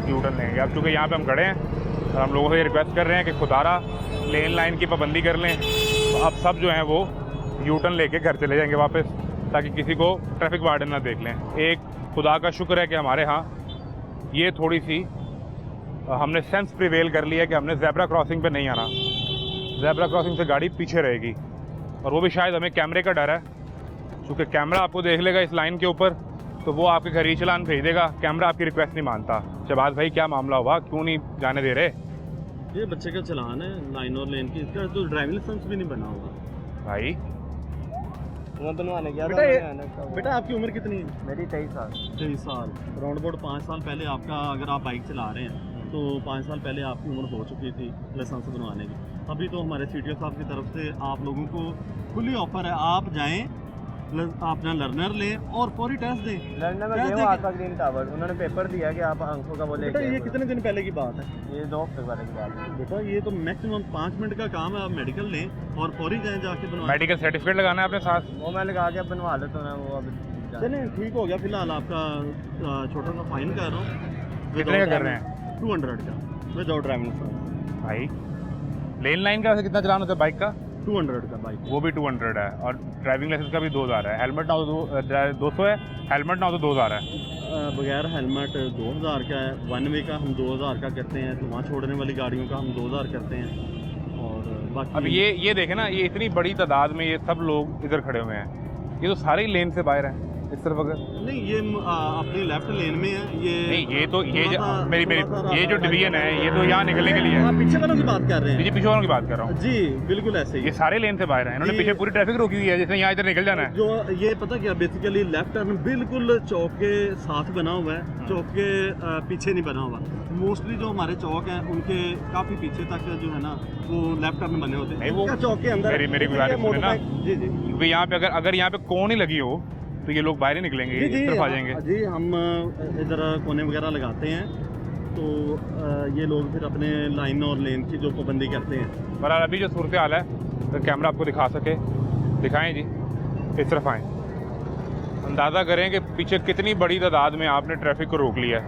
यू टर्न लेंगे। अब चूँकि यहाँ पे हम खड़े हैं और हम लोगों से रिक्वेस्ट कर रहे हैं कि खुदारा लेन लाइन की पाबंदी कर लें, तो अब सब जो हैं वो यू टर्न लेके घर चले जाएंगे वापस, ताकि किसी को ट्रैफिक वार्डन ना देख लें। एक खुदा का शुक्र है कि हमारे यहाँ ये थोड़ी सी हमने सेंस प्रिवेल कर लिया कि हमने ज़ेब्रा क्रॉसिंग पे नहीं आना। ज़ेब्रा क्रॉसिंग से गाड़ी पीछे रहेगी और वो भी शायद हमें कैमरे का डर है, क्योंकि कैमरा आपको देख लेगा इस लाइन के ऊपर तो वो आपके घर ही चलान भेज देगा। कैमरा आपकी रिक्वेस्ट नहीं मानता। शहबाज भाई क्या मामला हुआ, क्यों नहीं जाने दे रहे? ये बच्चे का चलान है लाइन और लेन की, इसका तो ड्राइविंग लाइसेंस भी नहीं बना हुआ भाई। बनवाने गया बेटा आपकी उम्र कितनी है? मेरी 23 साल। 23 साल। राउंड अबाउट 5 साल पहले आपका, अगर आप बाइक चला रहे हैं तो 5 साल पहले आपकी उम्र हो चुकी थी लाइसेंस बनवाने की। अभी तो हमारे CTO साहब की तरफ से आप लोगों को खुली ऑफर है, आप जाएं अपना लर्नर लें और फौरी टेस्ट दें। लर्नर में गए आसपा ग्रीन टावर, उन्होंने पेपर दिया कि आप आंखों का बोले। बेटा ये कितने दिन पहले की बात है? ये 2 हफ्ते पहले की बात है। बेटा ये तो मैक्सिमम 5 मिनट का काम है, आप मेडिकल लें और फौरी जाएं जाके बनवाएं। मेडिकल सर्टिफिकेट लगाना है अपने साथ? वो मैं लगा के बनवा लेता हूँ ना, वो अब चलिए ठीक हो गया। फिलहाल आपका छोटा सा फाइन कर रहा हूँ। कितने का कर रहे हैं? 200 का विदाउट ड्राइविंग लाइसेंस। भाई लेन लाइन का वैसे कितना चलान होता है बाइक का? 200 का बाइक, वो भी 200 है और ड्राइविंग लाइसेंस का भी 2000 है। हेलमेट ना हो तो 200 है, हेलमेट ना हो तो 2000 है। बगैर हेलमेट 2000 का है। 1 वे का हम 2000 का करते हैं, धुआं छोड़ने वाली गाड़ियों का हम 2000 करते हैं। और बाकी अब ये देखें ना, ये इतनी बड़ी तादाद में ये सब लोग इधर खड़े हुए हैं, ये तो सारे ही लेन से बाहर हैं इस तरफ। अगर नहीं ये अपनी लेफ्ट लेन में है ये नहीं, ये तो ये मेरी ये जो डिवीजन है ये तो यहाँ निकलने के लिए है। आप पीछे वालों की बात कर रहे हैं? जी पीछे वालों की बात कर रहा हूँ जी, बिल्कुल ऐसे ही। ये सारे लेन से बाहर हैं, इन्होंने पीछे पूरी ट्रैफिक रोकी हुई है जिसने यहाँ इधर निकल जाना है। जो ये पता क्या, बेसिकली लेफ्ट टर्न बिल्कुल चौक के साथ बना हुआ है, चौक के पीछे नहीं बना हुआ। मोस्टली जो हमारे चौक हैं उनके काफी पीछे तक जो है ना वो लेफ्ट टर्न बने होते हैं। वो चौक के अंदर मेरी गुजारिश सुने ना जी जी, क्योंकि यहाँ पे अगर यहाँ पे कोन ही लगी हो तो ये लोग बाहर ही निकलेंगे, इस तरफ आ जाएंगे। जी हम इधर कोने वगैरह लगाते हैं तो ये लोग फिर अपने लाइन और लेन की जो पाबंदी करते हैं। पर अभी जो सूरत हाल है अगर कैमरा आपको दिखा सके दिखाएं जी, इस तरफ आएँ, अंदाज़ा करें कि पीछे कितनी बड़ी तादाद में आपने ट्रैफिक को रोक लिया है।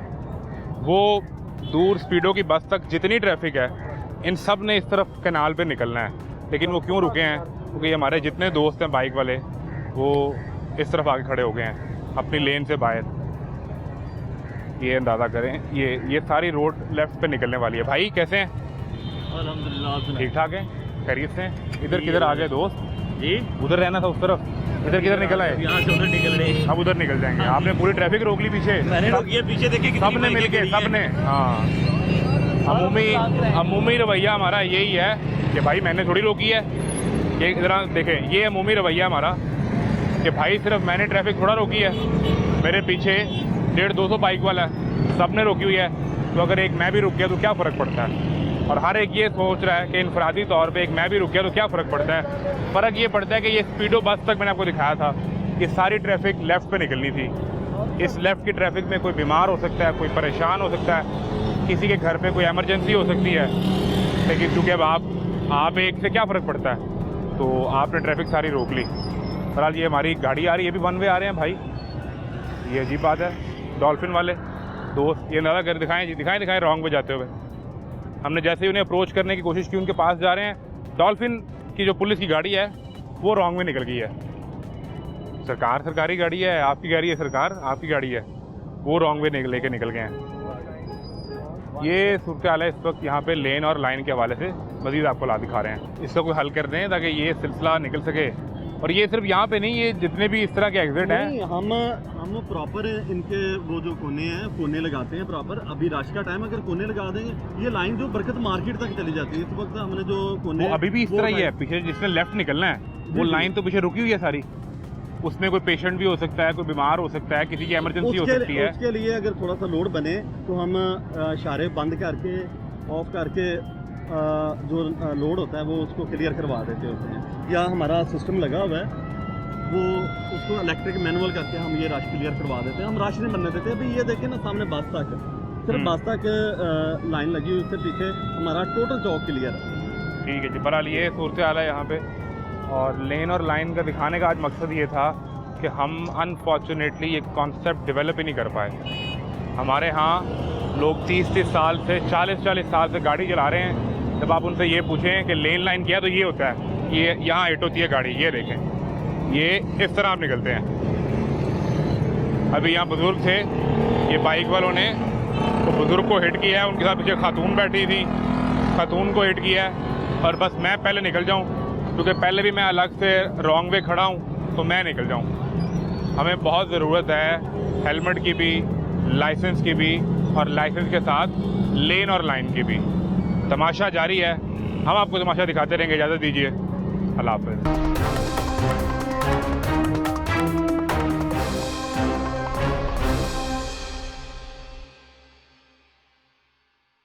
वो दूर स्पीडों की बस तक जितनी ट्रैफिक है इन सब ने इस तरफ कैनाल पे निकलना है, लेकिन वो क्यों रुके हैं? क्योंकि हमारे जितने दोस्त हैं बाइक वाले वो इस तरफ आके खड़े हो गए हैं अपनी लेन से बाहर। ये अंदाज़ा करें, ये सारी रोड लेफ्ट पे निकलने वाली है। भाई कैसे हैं? अल्हम्दुलिल्लाह ठीक ठाक हैं, खैरियत से हैं? इधर किधर आ गए दोस्त? जी उधर रहना था उस तरफ, इधर किधर निकल आए? यहाँ से उधर निकल रहे हैं। अब उधर निकल जाएंगे। आपने पूरी ट्रैफिक रोक ली पीछे? मैंने रोकी है, पीछे देखिए सबने मिल के, सबने। हाँ, अमूमी रवैया हमारा यही है कि भाई मैंने थोड़ी रोकी है। ये इधर देखें, ये अमूमी रवैया हमारा कि भाई सिर्फ मैंने ट्रैफिक थोड़ा रोकी है, मेरे पीछे 150-200 बाइक वाला है, सबने रोकी हुई है। तो अगर एक मैं भी रुक गया तो क्या फ़र्क पड़ता है? और हर एक ये सोच रहा है कि इनफरादी तौर पे एक मैं भी रुक गया तो क्या फ़र्क पड़ता है? फ़र्क ये पड़ता है कि ये स्पीडो बस तक मैंने आपको दिखाया था कि सारी ट्रैफिक लेफ़्ट पे निकलनी थी। इस लेफ़्ट की ट्रैफिक में कोई बीमार हो सकता है, कोई परेशान हो सकता है, किसी के घर पे कोई इमरजेंसी हो सकती है, लेकिन चूँकि अब आप एक से क्या फ़र्क पड़ता है? तो आपने ट्रैफिक सारी रोक ली। फिलहाल ये हमारी गाड़ी आ रही है, ये भी 1 वे आ रहे हैं भाई, ये अजीब बात है। डॉल्फिन वाले दोस्त ये अंदाज़ा कर दिखाएं जी, दिखाएं रॉन्ग पे जाते हुए। हमने जैसे ही उन्हें अप्रोच करने की कोशिश की, उनके पास जा रहे हैं, डॉल्फिन की जो पुलिस की गाड़ी है वो रॉन्ग में निकल गई है। सरकारी गाड़ी है, आपकी गाड़ी है, सरकार आपकी गाड़ी है, वो रॉन्ग वे लेके निकल गए हैं। ये सूरत हाल है इस वक्त यहाँ पे लेन और लाइन के हवाले से। मज़ीद आपको ला दिखा रहे हैं, इसका कोई हल कर दें ताकि ये सिलसिला निकल सके। और ये सिर्फ यहाँ पे नहीं, ये जितने भी इस तरह के एग्जिट हैं, हम प्रॉपर इनके वो जो कोने लगाते हैं प्रॉपर। अभी रश का टाइम, अगर कोने लगा देंगे, ये लाइन जो बरकत मार्केट तक चली जाती है, इस वक्त हमने जो कोने, वो अभी भी इस तरह ही है। पीछे जिसने लेफ्ट निकलना है वो लाइन तो पीछे रुकी हुई है सारी, उसमें कोई पेशेंट भी हो सकता है, कोई बीमार हो सकता है, किसी की इमरजेंसी हो सकती है। उसके लिए अगर थोड़ा सा लोड बने तो हम इशारे बंद करके, ऑफ करके, जो लोड होता है वो उसको क्लियर करवा देते होते हैं। या हमारा सिस्टम लगा हुआ है, वो उसको इलेक्ट्रिक मैनुअल करके हम ये रश क्लियर करवा देते हैं। हम रश नहीं बनने देते। अभी ये देखें ना, सामने बस तक, सिर्फ बस तक लाइन लगी हुई, उससे पीछे हमारा टोटल चौक क्लियर है। ठीक है जी, बहरहाल ये सूरत हाल है यहाँ पे। और लेन और लाइन का दिखाने का आज मकसद ये था कि हम अनफॉर्चुनेटली ये कॉन्सेप्ट डेवलप ही नहीं कर पाए। हमारे यहाँ लोग 30-30 साल से, 40-40 साल से गाड़ी चला रहे हैं। जब आप उनसे ये पूछें कि लेन लाइन क्या, तो ये होता है, ये यहाँ हिट होती है गाड़ी, ये देखें, ये इस तरह आप निकलते हैं। अभी यहाँ बुज़ुर्ग थे, ये बाइक वालों ने तो बुज़ुर्ग को हिट किया है, उनके साथ पीछे खातून बैठी थी, खातून को हिट किया है। और बस मैं पहले निकल जाऊँ, क्योंकि पहले भी मैं अलग से रॉन्ग वे खड़ा हूँ, तो मैं निकल जाऊँ। हमें बहुत ज़रूरत है हेलमेट की भी, लाइसेंस की भी, और लाइसेंस के साथ लेन और लाइन की भी। तमाशा जारी है, हम आपको तमाशा दिखाते रहेंगे। इजाज़त दीजिए, अल्लाह हाफ़िज़।